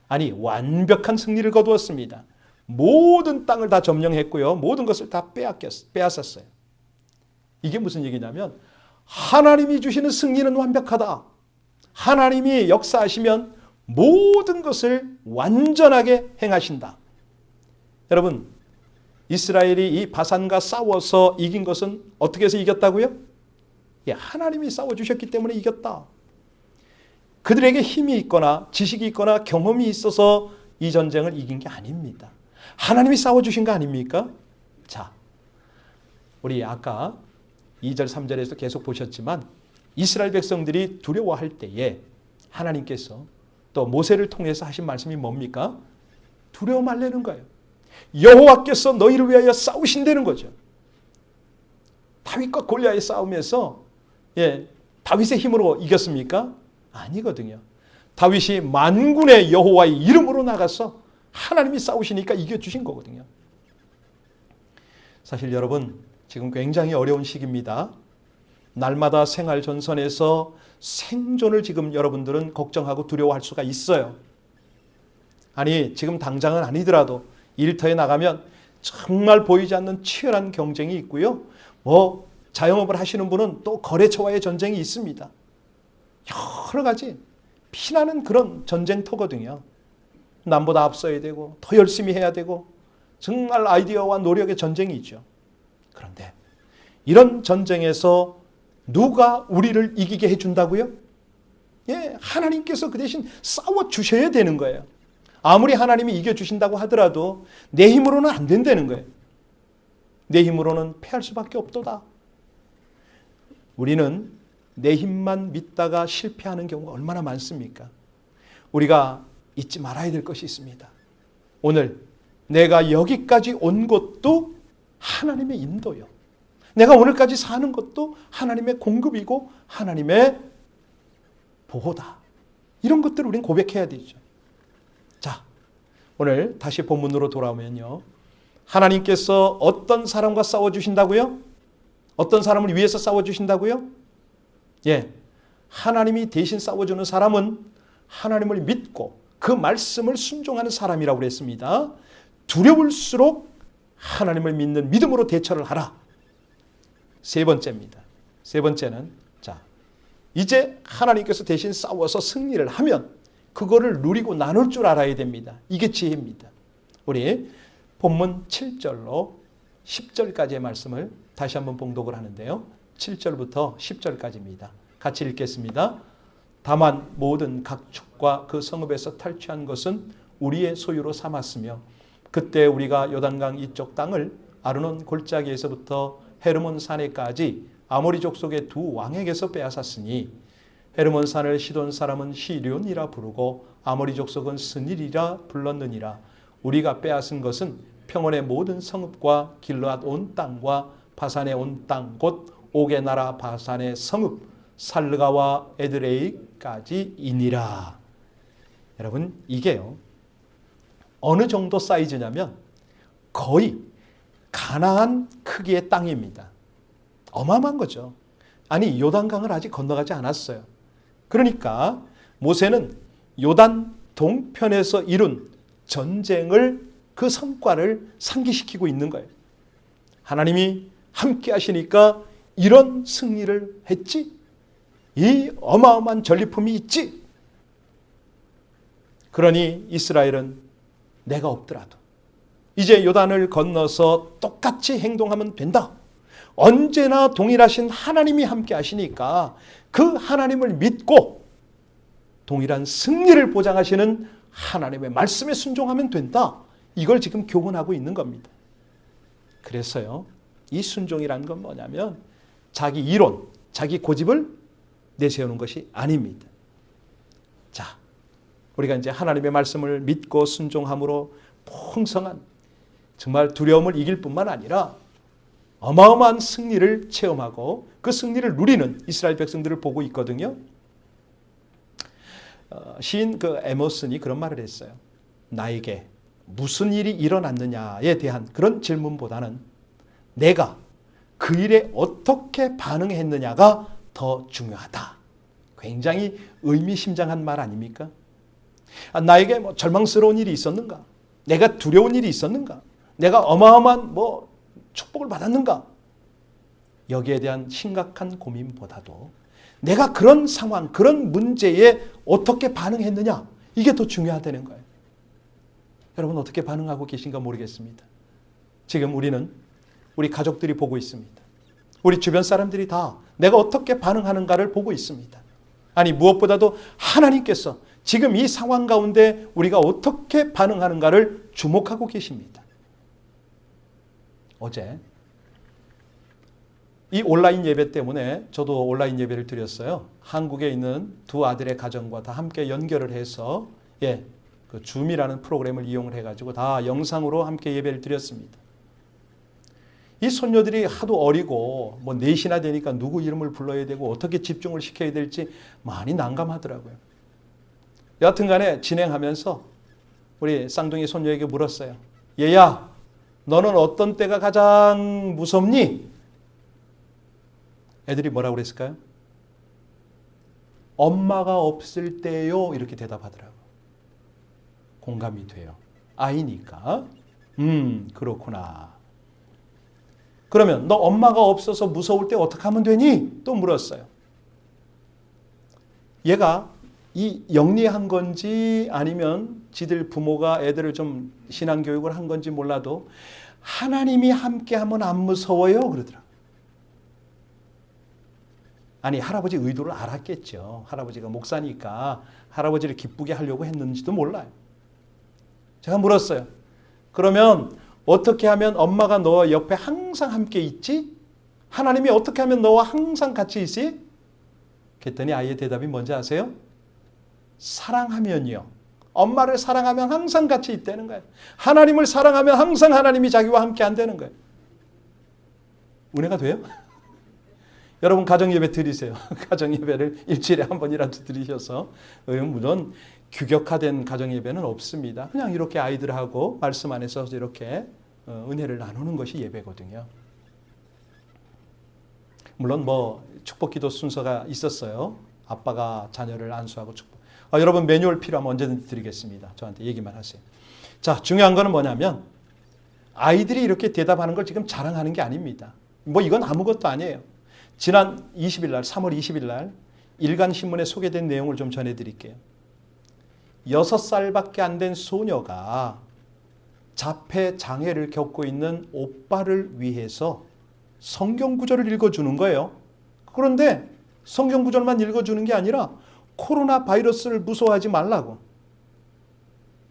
아니, 완벽한 승리를 거두었습니다. 모든 땅을 다 점령했고요. 모든 것을 다 빼앗았어요. 이게 무슨 얘기냐면 하나님이 주시는 승리는 완벽하다. 하나님이 역사하시면 모든 것을 완전하게 행하신다. 여러분, 이스라엘이 이 바산과 싸워서 이긴 것은 어떻게 해서 이겼다고요? 예, 하나님이 싸워주셨기 때문에 이겼다. 그들에게 힘이 있거나 지식이 있거나 경험이 있어서 이 전쟁을 이긴 게 아닙니다. 하나님이 싸워주신 거 아닙니까? 자, 우리 아까 2절 3절에서 계속 보셨지만 이스라엘 백성들이 두려워할 때에 하나님께서 또 모세를 통해서 하신 말씀이 뭡니까? 두려워 말라는 거예요. 여호와께서 너희를 위하여 싸우신다는 거죠. 다윗과 골리앗의 싸움에서 다윗의 힘으로 이겼습니까? 아니거든요. 다윗이 만군의 여호와의 이름으로 나가서 하나님이 싸우시니까 이겨주신 거거든요. 사실 여러분, 지금 굉장히 어려운 시기입니다. 날마다 생활 전선에서 생존을 지금 여러분들은 걱정하고 두려워할 수가 있어요. 아니, 지금 당장은 아니더라도 일터에 나가면 정말 보이지 않는 치열한 경쟁이 있고요. 자영업을 하시는 분은 또 거래처와의 전쟁이 있습니다. 여러 가지 피나는 그런 전쟁터거든요. 남보다 앞서야 되고 더 열심히 해야 되고 정말 아이디어와 노력의 전쟁이 있죠. 그런데 이런 전쟁에서 누가 우리를 이기게 해준다고요? 하나님께서 그 대신 싸워주셔야 되는 거예요. 아무리 하나님이 이겨주신다고 하더라도 내 힘으로는 안 된다는 거예요. 내 힘으로는 패할 수밖에 없도다. 우리는 내 힘만 믿다가 실패하는 경우가 얼마나 많습니까? 우리가 잊지 말아야 될 것이 있습니다. 오늘 내가 여기까지 온 것도 하나님의 인도요. 내가 오늘까지 사는 것도 하나님의 공급이고 하나님의 보호다. 이런 것들을 우리는 고백해야 되죠. 자, 오늘 다시 본문으로 돌아오면요. 하나님께서 어떤 사람과 싸워주신다고요? 어떤 사람을 위해서 싸워주신다고요? 하나님이 대신 싸워주는 사람은 하나님을 믿고 그 말씀을 순종하는 사람이라고 그랬습니다. 두려울수록 하나님을 믿는 믿음으로 대처를 하라. 세 번째입니다. 세 번째는 이제 하나님께서 대신 싸워서 승리를 하면 그거를 누리고 나눌 줄 알아야 됩니다. 이게 지혜입니다. 우리 본문 7절로 10절까지의 말씀을 다시 한번 봉독을 하는데요. 7절부터 10절까지입니다. 같이 읽겠습니다. 다만 모든 각축과 그 성읍에서 탈취한 것은 우리의 소유로 삼았으며 그때 우리가 요단강 이쪽 땅을 아르논 골짜기에서부터 헤르몬 산에까지 아모리 족속의 두 왕에게서 빼앗았으니 헤르몬 산을 시돈 사람은 시륜이라 부르고 아모리 족속은 스닐이라 불렀느니라. 우리가 빼앗은 것은 평원의 모든 성읍과 길르앗 온 땅과 바산의 온 땅 곧 옥의 나라 바산의 성읍 살르가와 에드레이까지이니라. 여러분, 이게요 어느 정도 사이즈냐면 거의 가나안 크기의 땅입니다. 어마어마한 거죠. 아니, 요단강을 아직 건너가지 않았어요. 그러니까 모세는 요단 동편에서 이룬 전쟁을 그 성과를 상기시키고 있는 거예요. 하나님이 함께 하시니까 이런 승리를 했지. 이 어마어마한 전리품이 있지. 그러니 이스라엘은 내가 없더라도 이제 요단을 건너서 똑같이 행동하면 된다. 언제나 동일하신 하나님이 함께 하시니까 그 하나님을 믿고 동일한 승리를 보장하시는 하나님의 말씀에 순종하면 된다. 이걸 지금 교훈하고 있는 겁니다. 그래서요, 이 순종이라는 건 뭐냐면 자기 이론, 자기 고집을 내세우는 것이 아닙니다. 자, 우리가 이제 하나님의 말씀을 믿고 순종함으로 풍성한 정말 두려움을 이길 뿐만 아니라 어마어마한 승리를 체험하고 그 승리를 누리는 이스라엘 백성들을 보고 있거든요. 시인 에머슨이 그런 말을 했어요. 나에게 무슨 일이 일어났느냐에 대한 그런 질문보다는 내가 그 일에 어떻게 반응했느냐가 더 중요하다. 굉장히 의미심장한 말 아닙니까? 나에게 절망스러운 일이 있었는가? 내가 두려운 일이 있었는가? 내가 어마어마한 축복을 받았는가? 여기에 대한 심각한 고민보다도 내가 그런 상황, 그런 문제에 어떻게 반응했느냐? 이게 더 중요하다는 거예요. 여러분 어떻게 반응하고 계신가 모르겠습니다. 지금 우리는 우리 가족들이 보고 있습니다. 우리 주변 사람들이 다 내가 어떻게 반응하는가를 보고 있습니다. 아니 무엇보다도 하나님께서 지금 이 상황 가운데 우리가 어떻게 반응하는가를 주목하고 계십니다. 어제 이 온라인 예배 때문에 저도 온라인 예배를 드렸어요. 한국에 있는 두 아들의 가정과 다 함께 연결을 해서 그 줌이라는 프로그램을 이용을 해가지고 다 영상으로 함께 예배를 드렸습니다. 이 손녀들이 하도 어리고 4시나 되니까 누구 이름을 불러야 되고 어떻게 집중을 시켜야 될지 많이 난감하더라고요. 여하튼 간에 진행하면서 우리 쌍둥이 손녀에게 물었어요. 얘야, 너는 어떤 때가 가장 무섭니? 애들이 뭐라고 그랬을까요? 엄마가 없을 때요. 이렇게 대답하더라고요. 공감이 돼요. 아이니까. 그렇구나. 그러면 너 엄마가 없어서 무서울 때 어떻게 하면 되니? 또 물었어요. 얘가 이 영리한 건지 아니면 지들 부모가 애들을 좀 신앙교육을 한 건지 몰라도 하나님이 함께하면 안 무서워요 그러더라고요. 아니 할아버지 의도를 알았겠죠. 할아버지가 목사니까 할아버지를 기쁘게 하려고 했는지도 몰라요. 제가 물었어요. 그러면 어떻게 하면 엄마가 너와 옆에 항상 함께 있지? 하나님이 어떻게 하면 너와 항상 같이 있지? 그랬더니 아이의 대답이 뭔지 아세요? 사랑하면요. 엄마를 사랑하면 항상 같이 있다는 거예요. 하나님을 사랑하면 항상 하나님이 자기와 함께 한다는 거예요. 은혜가 돼요? 여러분 가정예배 드리세요. 가정예배를 일주일에 한 번이라도 드리셔서 물론 규격화된 가정예배는 없습니다. 그냥 이렇게 아이들하고 말씀 안에서 이렇게 은혜를 나누는 것이 예배거든요. 물론 축복기도 순서가 있었어요. 아빠가 자녀를 안수하고 축복. 여러분 매뉴얼 필요하면 언제든지 드리겠습니다. 저한테 얘기만 하세요. 자, 중요한 거는 뭐냐면 아이들이 이렇게 대답하는 걸 지금 자랑하는 게 아닙니다. 이건 아무것도 아니에요. 지난 20일 날, 3월 20일 날 일간신문에 소개된 내용을 좀 전해드릴게요. 6살밖에 안 된 소녀가 자폐 장애를 겪고 있는 오빠를 위해서 성경 구절을 읽어주는 거예요. 그런데 성경 구절만 읽어주는 게 아니라 코로나 바이러스를 무서워하지 말라고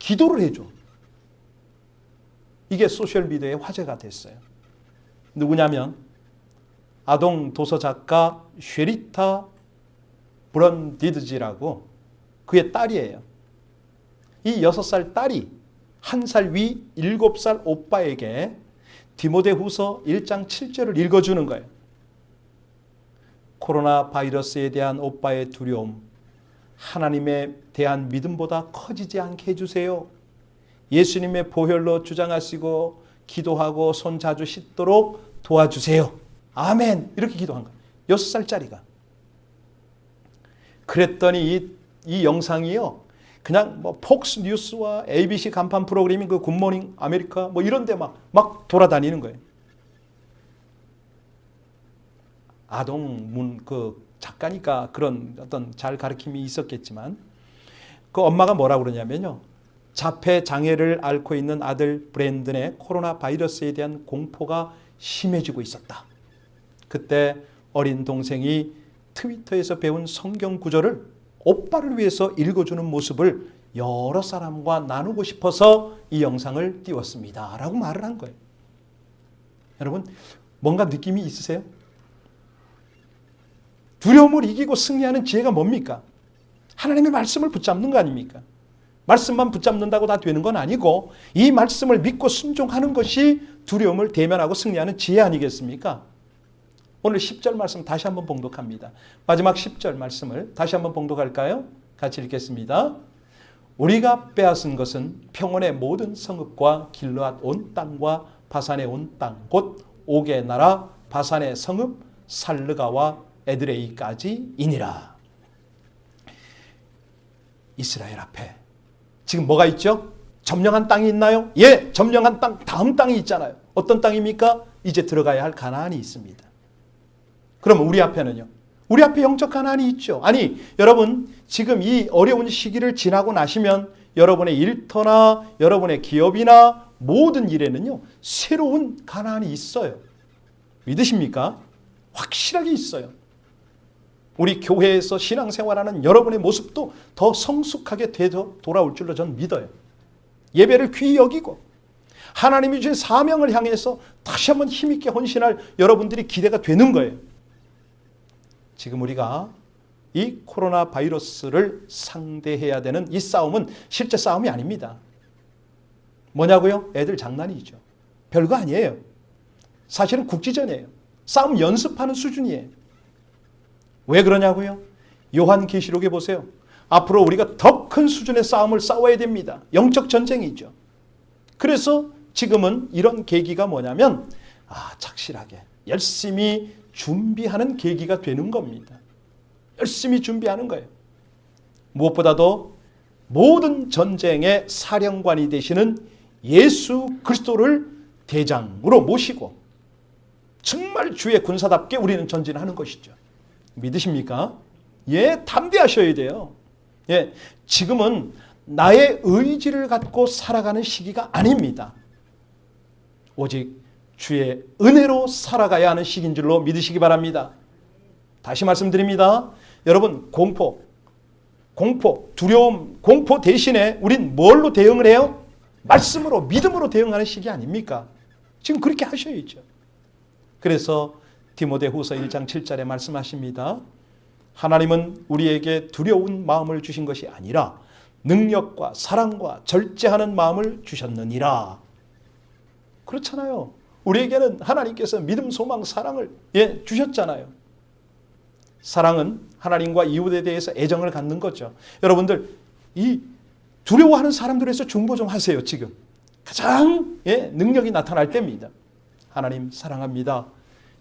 기도를 해줘. 이게 소셜미디어에 화제가 됐어요. 누구냐면 아동 도서 작가 쉐리타 브런디드지라고 그의 딸이에요. 이 6살 딸이 1살 위 7살 오빠에게 디모데후서 1장 7절을 읽어주는 거예요. 코로나 바이러스에 대한 오빠의 두려움, 하나님에 대한 믿음보다 커지지 않게 해주세요. 예수님의 보혈로 주장하시고 기도하고 손 자주 씻도록 도와주세요. 아멘. 이렇게 기도한 거예요. 6살짜리가. 그랬더니 이 영상이요. 그냥 폭스 뉴스와 ABC 간판 프로그램인 그 굿모닝 아메리카 이런 데 막 돌아다니는 거예요. 아동 작가니까 그런 어떤 잘 가르침이 있었겠지만 그 엄마가 뭐라고 그러냐면요. 자폐 장애를 앓고 있는 아들 브랜든의 코로나 바이러스에 대한 공포가 심해지고 있었다. 그때 어린 동생이 트위터에서 배운 성경 구절을 오빠를 위해서 읽어주는 모습을 여러 사람과 나누고 싶어서 이 영상을 띄웠습니다. 라고 말을 한 거예요. 여러분, 뭔가 느낌이 있으세요? 두려움을 이기고 승리하는 지혜가 뭡니까? 하나님의 말씀을 붙잡는 거 아닙니까? 말씀만 붙잡는다고 다 되는 건 아니고 이 말씀을 믿고 순종하는 것이 두려움을 대면하고 승리하는 지혜 아니겠습니까? 오늘 10절 말씀 다시 한번 봉독합니다. 마지막 10절 말씀을 다시 한번 봉독할까요? 같이 읽겠습니다. 우리가 빼앗은 것은 평원의 모든 성읍과 길르앗 온 땅과 바산의 온 땅, 곧 옥의 나라 바산의 성읍 살르가와 에드레이까지이니라. 이스라엘 앞에 지금 뭐가 있죠? 점령한 땅이 있나요? 예, 점령한 땅, 다음 땅이 있잖아요. 어떤 땅입니까? 이제 들어가야 할 가나안이 있습니다. 그럼 우리 앞에는요? 우리 앞에 영적 가나안이 있죠. 아니, 여러분, 지금 이 어려운 시기를 지나고 나시면 여러분의 일터나 여러분의 기업이나 모든 일에는요, 새로운 가나안이 있어요. 믿으십니까? 확실하게 있어요. 우리 교회에서 신앙생활하는 여러분의 모습도 더 성숙하게 돌아올 줄로 저는 믿어요. 예배를 귀히 여기고 하나님이 주신 사명을 향해서 다시 한번 힘있게 헌신할 여러분들이 기대가 되는 거예요. 지금 우리가 이 코로나 바이러스를 상대해야 되는 이 싸움은 실제 싸움이 아닙니다. 뭐냐고요? 애들 장난이죠. 별거 아니에요. 사실은 국지전이에요. 싸움 연습하는 수준이에요. 왜 그러냐고요? 요한계시록에 보세요. 앞으로 우리가 더 큰 수준의 싸움을 싸워야 됩니다. 영적 전쟁이죠. 그래서 지금은 이런 계기가 뭐냐면 착실하게 열심히 준비하는 계기가 되는 겁니다. 열심히 준비하는 거예요. 무엇보다도 모든 전쟁의 사령관이 되시는 예수 그리스도를 대장으로 모시고 정말 주의 군사답게 우리는 전진하는 것이죠. 믿으십니까? 예, 담대하셔야 돼요. 예, 지금은 나의 의지를 갖고 살아가는 시기가 아닙니다. 오직 주의 은혜로 살아가야 하는 시기인 줄로 믿으시기 바랍니다. 다시 말씀드립니다. 여러분, 공포, 두려움, 공포 대신에 우린 뭘로 대응을 해요? 말씀으로, 믿음으로 대응하는 시기 아닙니까? 지금 그렇게 하셔야죠. 그래서 디모데후서 1장 7절에 말씀하십니다. 하나님은 우리에게 두려운 마음을 주신 것이 아니라 능력과 사랑과 절제하는 마음을 주셨느니라. 그렇잖아요. 우리에게는 하나님께서 믿음, 소망, 사랑을 주셨잖아요. 사랑은 하나님과 이웃에 대해서 애정을 갖는 거죠. 여러분들, 이 두려워하는 사람들에서 중보 좀 하세요. 지금 가장 능력이 나타날 때입니다. 하나님 사랑합니다.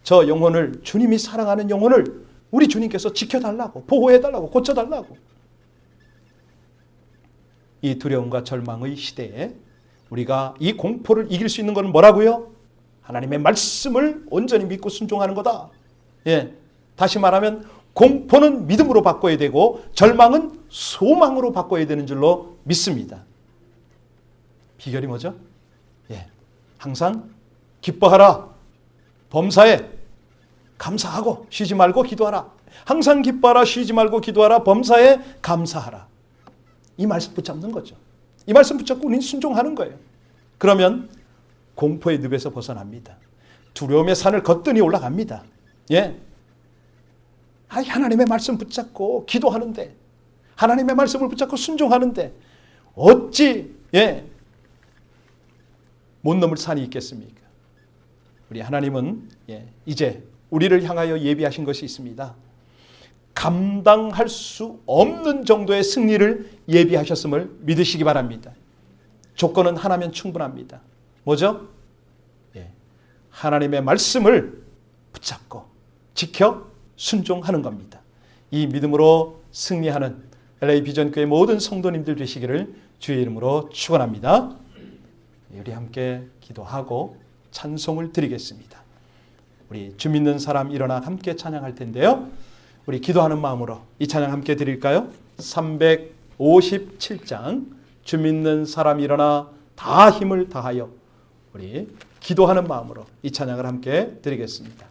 저 영혼을, 주님이 사랑하는 영혼을 우리 주님께서 지켜달라고, 보호해달라고, 고쳐달라고. 이 두려움과 절망의 시대에 우리가 이 공포를 이길 수 있는 것은 뭐라고요? 하나님의 말씀을 온전히 믿고 순종하는 거다. 다시 말하면 공포는 믿음으로 바꿔야 되고 절망은 소망으로 바꿔야 되는 줄로 믿습니다. 비결이 뭐죠? 항상 기뻐하라. 범사에 감사하고 쉬지 말고 기도하라. 항상 기뻐하라. 쉬지 말고 기도하라. 범사에 감사하라. 이 말씀 붙잡는 거죠. 이 말씀 붙잡고 우리는 순종하는 거예요. 그러면 공포의 늪에서 벗어납니다. 두려움의 산을 거뜬히 올라갑니다. 하나님의 말씀 붙잡고 기도하는데, 하나님의 말씀을 붙잡고 순종하는데 어찌 못 넘을 산이 있겠습니까? 우리 하나님은 이제 우리를 향하여 예비하신 것이 있습니다. 감당할 수 없는 정도의 승리를 예비하셨음을 믿으시기 바랍니다. 조건은 하나면 충분합니다. 뭐죠? 하나님의 말씀을 붙잡고 지켜 순종하는 겁니다. 이 믿음으로 승리하는 LA 비전교회 모든 성도님들 되시기를 주의 이름으로 축원합니다. 우리 함께 기도하고 찬송을 드리겠습니다. 우리 주 믿는 사람 일어나 함께 찬양할 텐데요. 우리 기도하는 마음으로 이 찬양 함께 드릴까요? 357장 주 믿는 사람이 일어나 다 힘을 다하여 우리 기도하는 마음으로 이 찬양을 함께 드리겠습니다.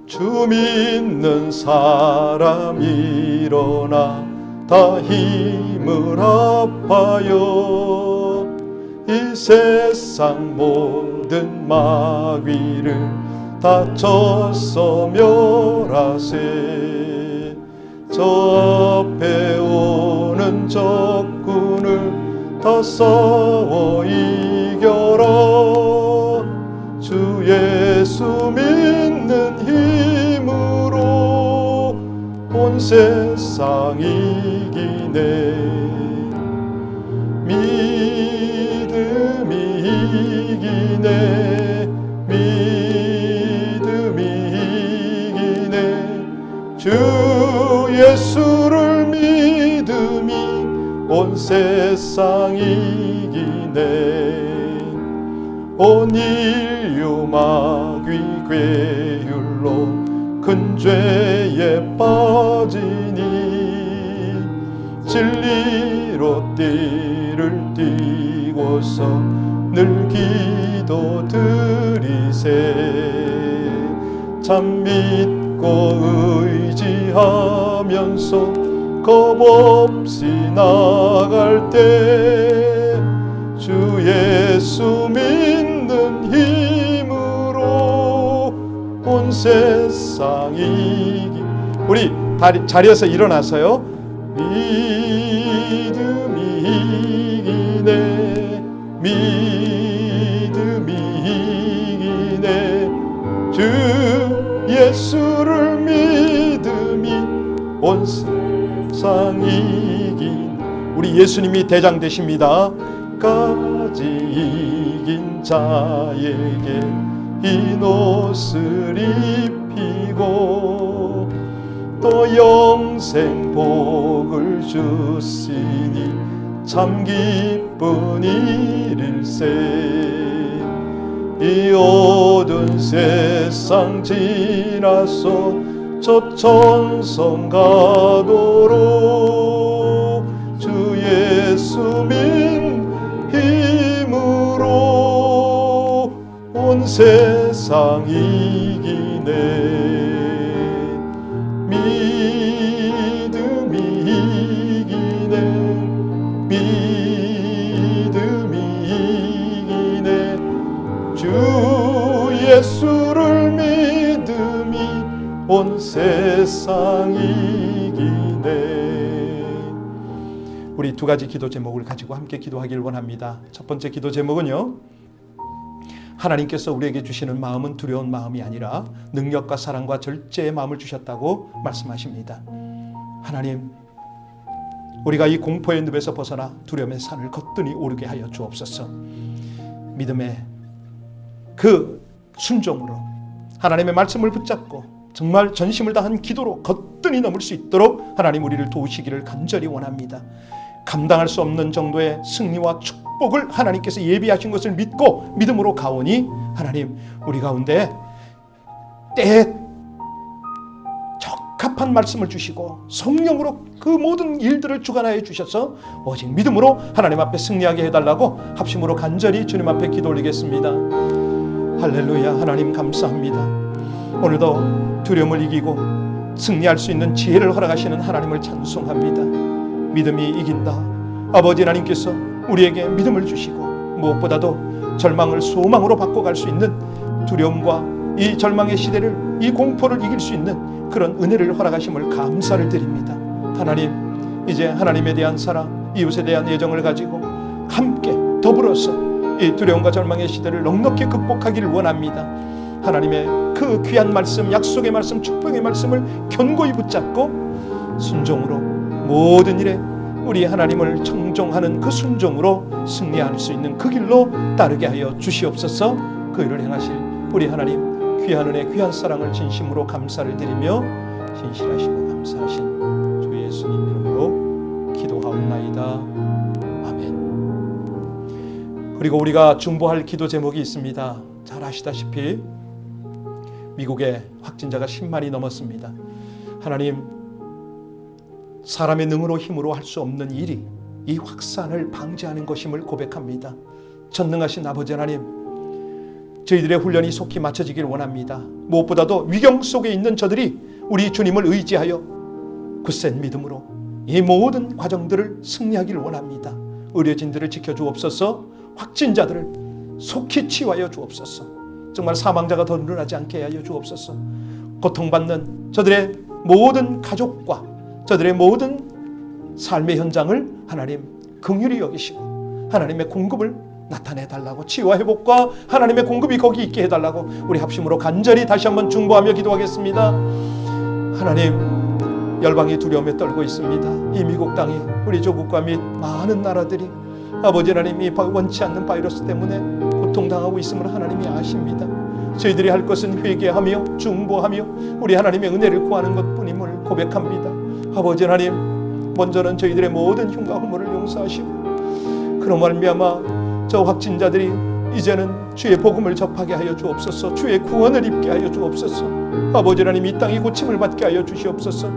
주 믿는 사람 일어나 다 힘을 합하여 이 세상 모든 마귀를 다 쳤어 멸하세. 저 앞에 오는 적군을 다 싸워 이겨라. 주 예수 믿는 힘으로 온 세상 이기네. 믿음이 이기네. 믿음이 이기네. 주 예수를 믿음이 온 세상 이기네. 온 인류 마귀 괴율로 큰 죄에 빠지니 진리로 띠를 띠고서 늘 기도 드리세. 참 믿고 의지하면서 겁없이 나갈 때 주 예수 믿는 힘으로 온 세상 이기. 우리 자리에서 일어나서요. 믿음이 이기네. 믿음이 이기네. 주 예수를 믿음이 온 세상 이긴. 우리 예수님이 대장 되십니다. 까지 이긴 자에게 흰 옷을 입히고 또 영생 복을 주시니 참 기쁜 일일세. 이 어두운 세상 지나서 저 천성 가도록 주 예수 믿는 힘으로 온 세상 이기네. 믿음이 이기네. 믿음이 이기네. 주 예수를 믿음이 온 세상 이기네. 우리 두 가지 기도 제목을 가지고 함께 기도하길 원합니다. 첫 번째 기도 제목은요, 하나님께서 우리에게 주시는 마음은 두려운 마음이 아니라 능력과 사랑과 절제의 마음을 주셨다고 말씀하십니다. 하나님, 우리가 이 공포의 늪에서 벗어나 두려움의 산을 거뜬히 오르게 하여 주옵소서. 믿음의 그 순종으로 하나님의 말씀을 붙잡고 정말 전심을 다한 기도로 거뜬히 넘을 수 있도록 하나님 우리를 도우시기를 간절히 원합니다. 감당할 수 없는 정도의 승리와 축복을 하나님께서 예비하신 것을 믿고 믿음으로 가오니 하나님 우리 가운데 때에 적합한 말씀을 주시고 성령으로 그 모든 일들을 주관하여 주셔서 오직 믿음으로 하나님 앞에 승리하게 해달라고 합심으로 간절히 주님 앞에 기도 올리겠습니다. 할렐루야. 하나님 감사합니다. 오늘도 두려움을 이기고 승리할 수 있는 지혜를 허락하시는 하나님을 찬송합니다. 믿음이 이긴다. 아버지 하나님께서 우리에게 믿음을 주시고 무엇보다도 절망을 소망으로 바꿔갈 수 있는 두려움과 이 절망의 시대를, 이 공포를 이길 수 있는 그런 은혜를 허락하심을 감사를 드립니다. 하나님, 이제 하나님에 대한 사랑, 이웃에 대한 애정을 가지고 함께 더불어서 이 두려움과 절망의 시대를 넉넉히 극복하기를 원합니다. 하나님의 그 귀한 말씀, 약속의 말씀, 축복의 말씀을 견고히 붙잡고 순종으로 모든 일에 우리 하나님을 청종하는 그 순종으로 승리할 수 있는 그 길로 따르게 하여 주시옵소서. 그 일을 행하실 우리 하나님 귀한 은혜, 귀한 사랑을 진심으로 감사를 드리며 신실하시고 감사하신 주 예수님 이름으로 기도하옵나이다. 아멘. 그리고 우리가 중보할 기도 제목이 있습니다. 잘 아시다시피 미국의 확진자가 10만이 넘었습니다. 하나님, 사람의 능으로 힘으로 할 수 없는 일이 이 확산을 방지하는 것임을 고백합니다. 전능하신 아버지 하나님, 저희들의 훈련이 속히 마쳐지길 원합니다. 무엇보다도 위경 속에 있는 저들이 우리 주님을 의지하여 굳센 믿음으로 이 모든 과정들을 승리하길 원합니다. 의료진들을 지켜주옵소서. 확진자들을 속히 치유하여 주옵소서. 정말 사망자가 더 늘어나지 않게 하여 주옵소서. 고통받는 저들의 모든 가족과 저들의 모든 삶의 현장을 하나님 긍휼히 여기시고 하나님의 공급을 나타내 달라고, 치유와 회복과 하나님의 공급이 거기 있게 해달라고 우리 합심으로 간절히 다시 한번 중보하며 기도하겠습니다. 하나님, 열방이 두려움에 떨고 있습니다. 이 미국 땅이, 우리 조국과 및 많은 나라들이 아버지 하나님이 원치 않는 바이러스 때문에 고통당하고 있음을 하나님이 아십니다. 저희들이 할 것은 회개하며 중보하며 우리 하나님의 은혜를 구하는 것뿐임을 고백합니다. 아버지 하나님, 먼저는 저희들의 모든 흉과 허물을 용서하시고 그런 말미암아 저 확진자들이 이제는 주의 복음을 접하게 하여 주옵소서. 주의 구원을 입게 하여 주옵소서. 아버지 하나님, 이 땅이 고침을 받게 하여 주시옵소서.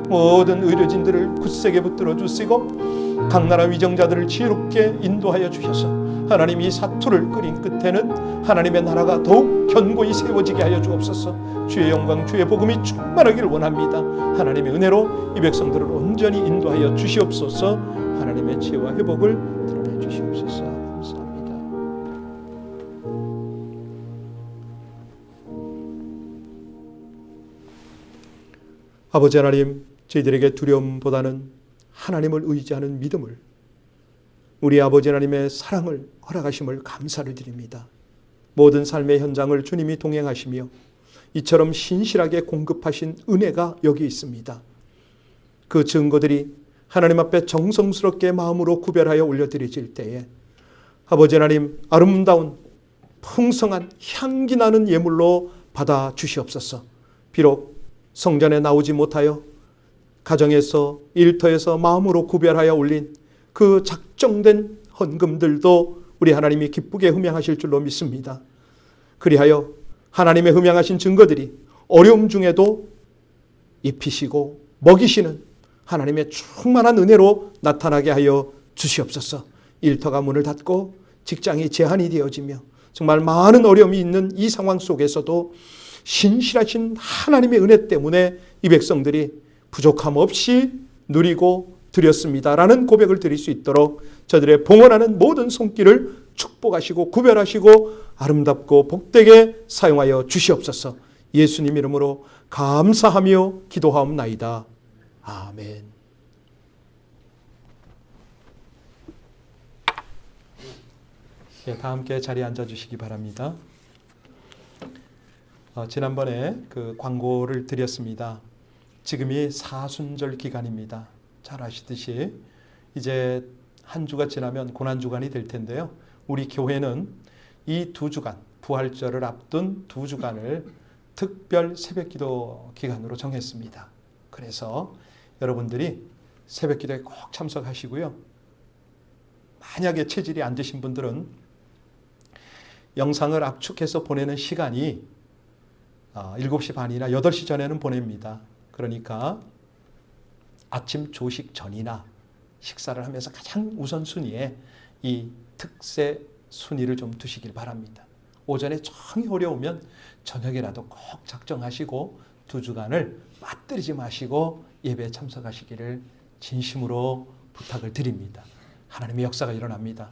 모든 의료진들을 굳세게 붙들어 주시고 각 나라 위정자들을 지혜롭게 인도하여 주셔서 하나님, 이 사투를 끓인 끝에는 하나님의 나라가 더욱 견고히 세워지게 하여 주옵소서. 주의 영광, 주의 복음이 충만하기를 원합니다. 하나님의 은혜로 이 백성들을 온전히 인도하여 주시옵소서. 하나님의 지혜와 회복을 드러내 주시옵소서. 감사합니다. 아버지 하나님, 저희들에게 두려움보다는 하나님을 의지하는 믿음을, 우리 아버지 하나님의 사랑을 허락하심을 감사를 드립니다. 모든 삶의 현장을 주님이 동행하시며 이처럼 신실하게 공급하신 은혜가 여기 있습니다. 그 증거들이 하나님 앞에 정성스럽게 마음으로 구별하여 올려드려질 때에 아버지 하나님, 아름다운 풍성한 향기 나는 예물로 받아 주시옵소서. 비록 성전에 나오지 못하여 가정에서, 일터에서 마음으로 구별하여 올린 그 작정된 헌금들도 우리 하나님이 기쁘게 흠양하실 줄로 믿습니다. 그리하여 하나님의 흠양하신 증거들이 어려움 중에도 입히시고 먹이시는 하나님의 충만한 은혜로 나타나게 하여 주시옵소서. 일터가 문을 닫고 직장이 제한이 되어지며 정말 많은 어려움이 있는 이 상황 속에서도 신실하신 하나님의 은혜 때문에 이 백성들이 부족함 없이 누리고 드렸습니다라는 고백을 드릴 수 있도록 저들의 봉헌하는 모든 손길을 축복하시고 구별하시고 아름답고 복되게 사용하여 주시옵소서. 예수님 이름으로 감사하며 기도하옵나이다. 아멘. 네, 다 함께 자리에 앉아주시기 바랍니다. 지난번에 그 광고를 드렸습니다. 지금이 사순절 기간입니다. 잘 아시듯이 이제 한 주가 지나면 고난주간이 될 텐데요. 우리 교회는 이 2주간, 부활절을 앞둔 2주간을 특별 새벽기도 기간으로 정했습니다. 그래서 여러분들이 새벽기도에 꼭 참석하시고요. 만약에 체질이 안 되신 분들은 영상을 압축해서 보내는 시간이 7시 반이나 8시 전에는 보냅니다. 그러니까 아침 조식 전이나 식사를 하면서 가장 우선순위에 이 특세 순위를 좀 두시길 바랍니다. 오전에 정이 어려우면 저녁이라도 꼭 작정하시고 2주간을 맞들이지 마시고 예배에 참석하시기를 진심으로 부탁을 드립니다. 하나님의 역사가 일어납니다.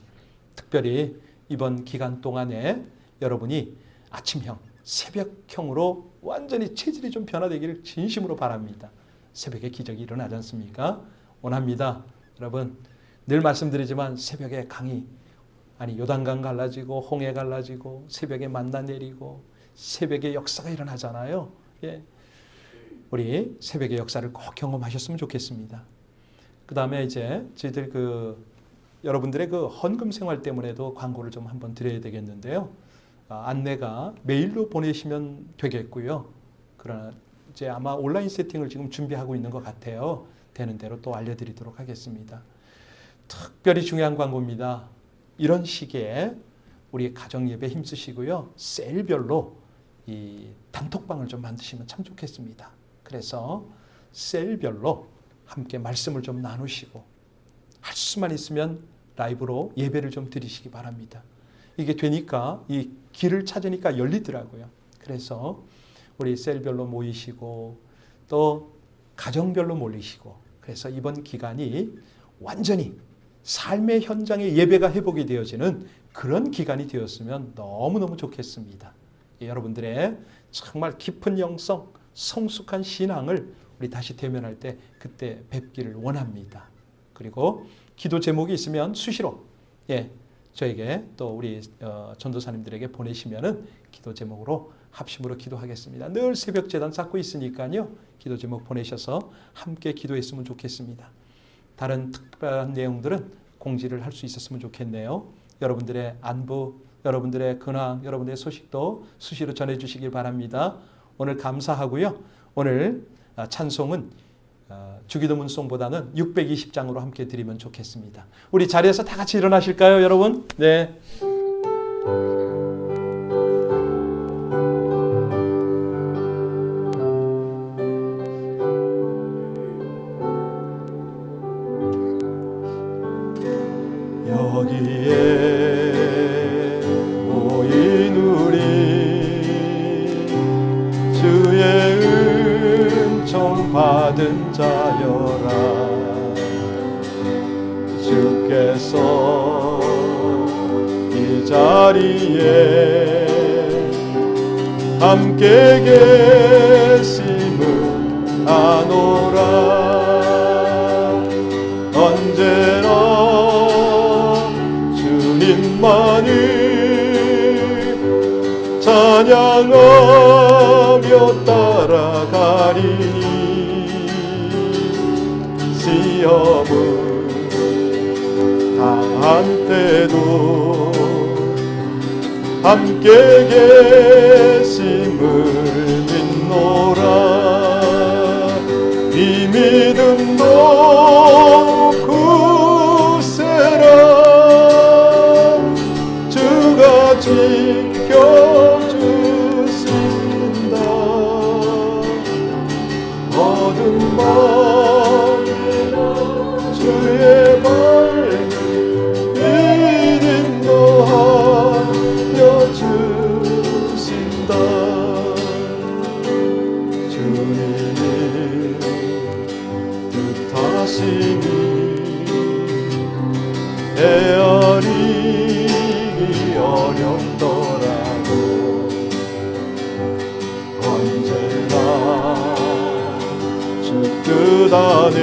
특별히 이번 기간 동안에 여러분이 아침형, 새벽형으로 완전히 체질이 좀 변화되기를 진심으로 바랍니다. 새벽에 기적이 일어나지 않습니까? 원합니다. 여러분, 늘 말씀드리지만 새벽에 강이, 요단강 갈라지고 홍해 갈라지고 새벽에 만나 내리고 새벽에 역사가 일어나잖아요. 예. 우리 새벽의 역사를 꼭 경험하셨으면 좋겠습니다. 그 다음에 이제 저희들 여러분들의 그 헌금 생활 때문에도 광고를 좀 한번 드려야 되겠는데요. 안내가 메일로 보내시면 되겠고요. 그러나 이제 아마 온라인 세팅을 지금 준비하고 있는 것 같아요. 되는 대로 또 알려드리도록 하겠습니다. 특별히 중요한 광고입니다. 이런 시기에 우리 가정예배 힘쓰시고요. 셀별로 이 단톡방을 좀 만드시면 참 좋겠습니다. 그래서 셀별로 함께 말씀을 좀 나누시고 할 수만 있으면 라이브로 예배를 좀 드리시기 바랍니다. 이게 되니까 이 길을 찾으니까 열리더라고요. 그래서 우리 셀별로 모이시고 또 가정별로 몰리시고 그래서 이번 기간이 완전히 삶의 현장에 예배가 회복이 되어지는 그런 기간이 되었으면 너무너무 좋겠습니다. 여러분들의 정말 깊은 영성, 성숙한 신앙을 우리 다시 대면할 때 그때 뵙기를 원합니다. 그리고 기도 제목이 있으면 수시로 저에게 또 우리 전도사님들에게 보내시면은 기도 제목으로 합심으로 기도하겠습니다. 늘 새벽 제단 쌓고 있으니까요. 기도 제목 보내셔서 함께 기도했으면 좋겠습니다. 다른 특별한 내용들은 공지를 할 수 있었으면 좋겠네요. 여러분들의 안부, 여러분들의 근황, 여러분들의 소식도 수시로 전해주시길 바랍니다. 오늘 감사하고요. 오늘 찬송은 주기도문송보다는 620장으로 함께 드리면 좋겠습니다. 우리 자리에서 다 같이 일어나실까요, 여러분? 네. 여기에 모인 우리 주의 은총 받은 자여라. 주께서 이 자리에 함께 계심을 아노라. 언제나 주님만을 찬양하며 따라가리니 시험을 당한 때도 함께 계심을 믿노라. 이 믿음도 굳세라. 주가 지켜주신다. 어둠 밤에도 주의 밝은 빛 인도하여 주신다. 주님이 뜻하시니 헤아리기 어렵더라도 언제나 주 뜻 안에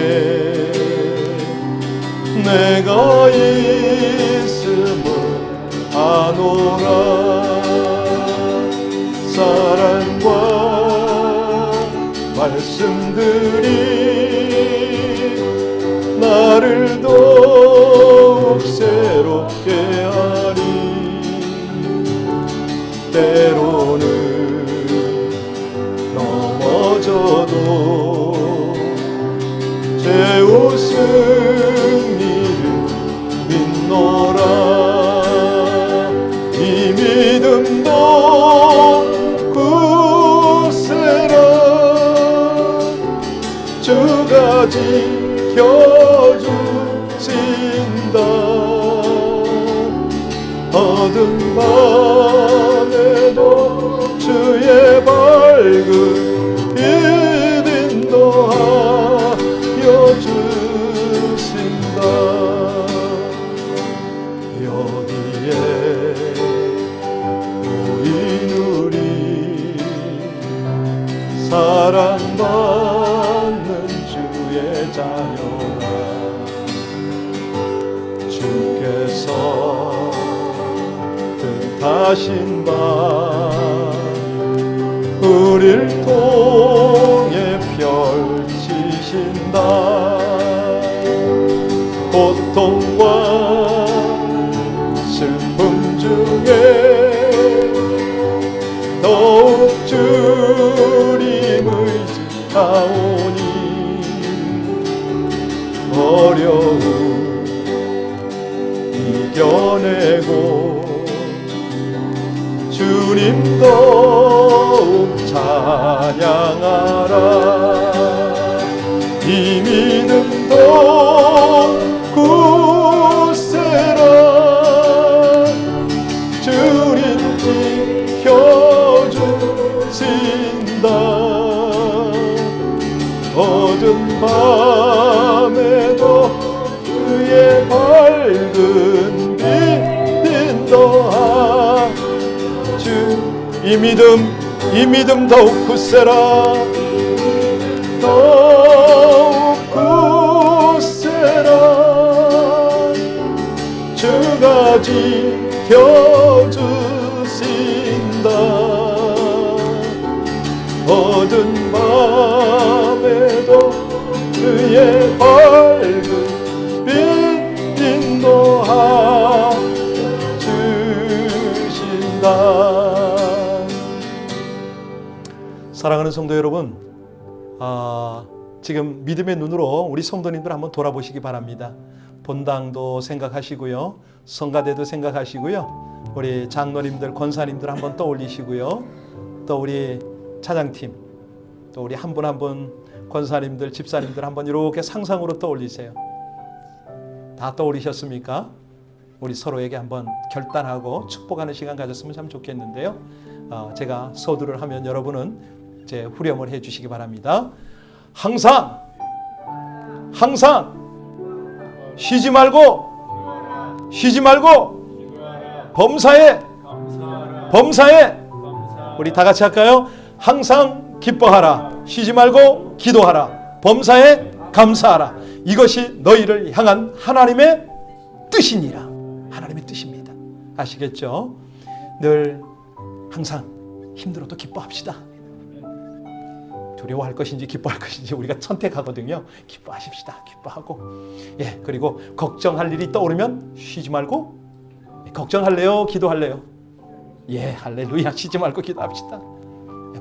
내가 있음을 아노라. 사랑과 말씀들이 나를 더욱 새롭게 하리. 때로는 넘어져도 재웃은 이를 믿노라. 이 믿음도 굳세라. 주가 지켜주신다. 어둠 밤에도 주의 밝은 빛 인도하여 주신다. 여기에 모인 우리 사랑받는 주의 자녀라. 주께서 뜻하신 바 우릴 통해 펼치신다. 고통과 슬픔 중에 더욱 주님 의지하오니 어려움 이겨내고 주님도 찬양하라. 이 믿음도 굳세라. 주님 지켜주신다. 어두운 밤에도 그의 밝은 빛 인도하. 이 믿음 더욱 굳세라. 더욱 굳세라. 주가 지켜주신다. 어두운 밤에도 그의 밝은 빛 인도하 주신다. 사랑하는 성도 여러분, 지금 믿음의 눈으로 우리 성도님들 한번 돌아보시기 바랍니다. 본당도 생각하시고요, 성가대도 생각하시고요, 우리 장로님들, 권사님들 한번 떠올리시고요, 또 우리 차장팀, 또 우리 한 분 한 분 권사님들, 집사님들 한번 이렇게 상상으로 떠올리세요. 다 떠올리셨습니까? 우리 서로에게 한번 결단하고 축복하는 시간 가졌으면 참 좋겠는데요. 제가 서두를 하면 여러분은 제 후렴을 해주시기 바랍니다. 항상 쉬지 말고 범사에 우리 다 같이 할까요? 항상 기뻐하라. 쉬지 말고 기도하라. 범사에 감사하라. 이것이 너희를 향한 하나님의 뜻이니라. 하나님의 뜻입니다. 아시겠죠? 늘 항상 힘들어도 기뻐합시다. 두려워할 것인지 기뻐할 것인지 우리가 선택하거든요. 기뻐하십시다. 기뻐하고, 그리고 걱정할 일이 떠오르면 쉬지 말고, 걱정할래요? 기도할래요? 할렐루야. 쉬지 말고 기도합시다.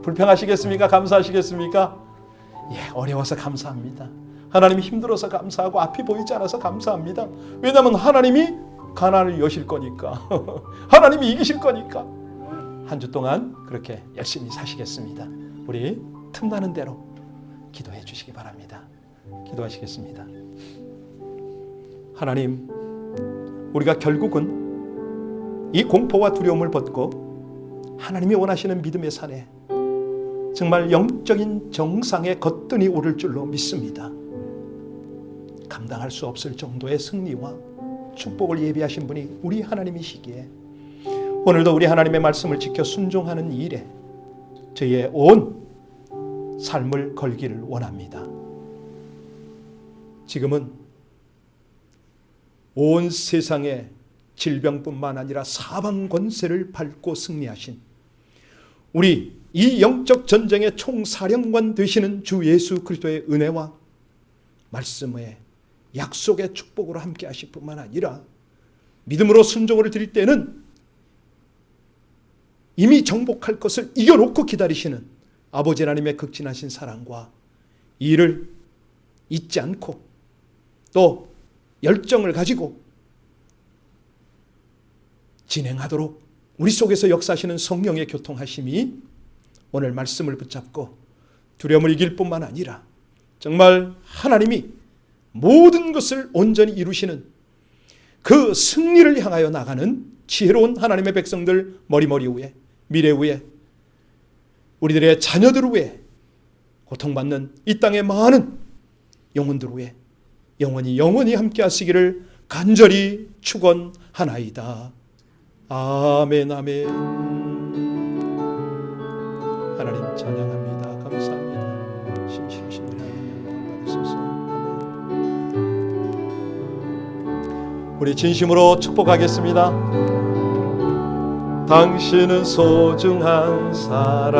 불평하시겠습니까? 감사하시겠습니까? 어려워서 감사합니다. 하나님이 힘들어서 감사하고 앞이 보이지 않아서 감사합니다. 왜냐하면 하나님이 가난을 여실 거니까. 하나님이 이기실 거니까. 한 주 동안 그렇게 열심히 사시겠습니다. 우리 틈나는 대로 기도해 주시기 바랍니다. 기도하시겠습니다. 하나님, 우리가 결국은 이 공포와 두려움을 벗고 하나님이 원하시는 믿음의 산에 정말 영적인 정상에 거뜬히 오를 줄로 믿습니다. 감당할 수 없을 정도의 승리와 축복을 예비하신 분이 우리 하나님이시기에 오늘도 우리 하나님의 말씀을 지켜 순종하는 일에 저희의 온 삶을 걸기를 원합니다. 지금은 온 세상의 질병뿐만 아니라 사방 권세를 밟고 승리하신 우리 이 영적 전쟁의 총사령관 되시는 주 예수 그리스도의 은혜와 말씀의 약속의 축복으로 함께 하실 뿐만 아니라 믿음으로 순종을 드릴 때는 이미 정복할 것을 이겨놓고 기다리시는 아버지 하나님의 극진하신 사랑과 이를 잊지 않고 또 열정을 가지고 진행하도록 우리 속에서 역사하시는 성령의 교통하심이 오늘 말씀을 붙잡고 두려움을 이길 뿐만 아니라 정말 하나님이 모든 것을 온전히 이루시는 그 승리를 향하여 나가는 지혜로운 하나님의 백성들 머리 위에, 미래 위에, 우리들의 자녀들 위에, 고통받는 이 땅의 많은 영혼들 위에 영원히 함께 하시기를 간절히 축원하나이다. 아멘. 아멘. 하나님 찬양합니다. 감사합니다. 신실하신 우리 하나님 영광을 받으소서. 아멘. 우리 진심으로 축복하겠습니다. 당신은 소중한 사람,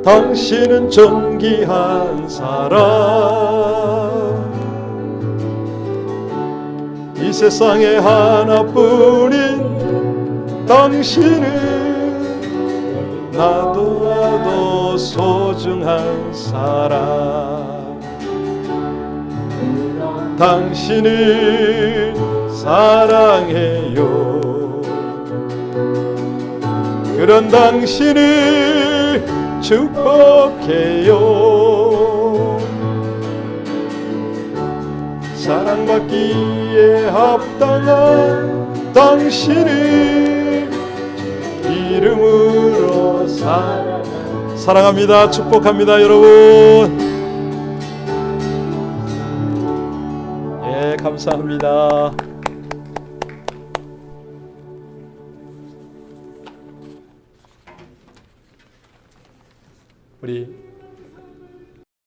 당신은 존귀한 사람, 이 세상에 하나뿐인 당신은 나도 소중한 사람, 당신은 사랑해요. 그런 당신을 축복해요. 사랑받기에 합당한 당신을 이름으로 사랑합니다. 축복합니다, 여러분. 예, 감사합니다. 우리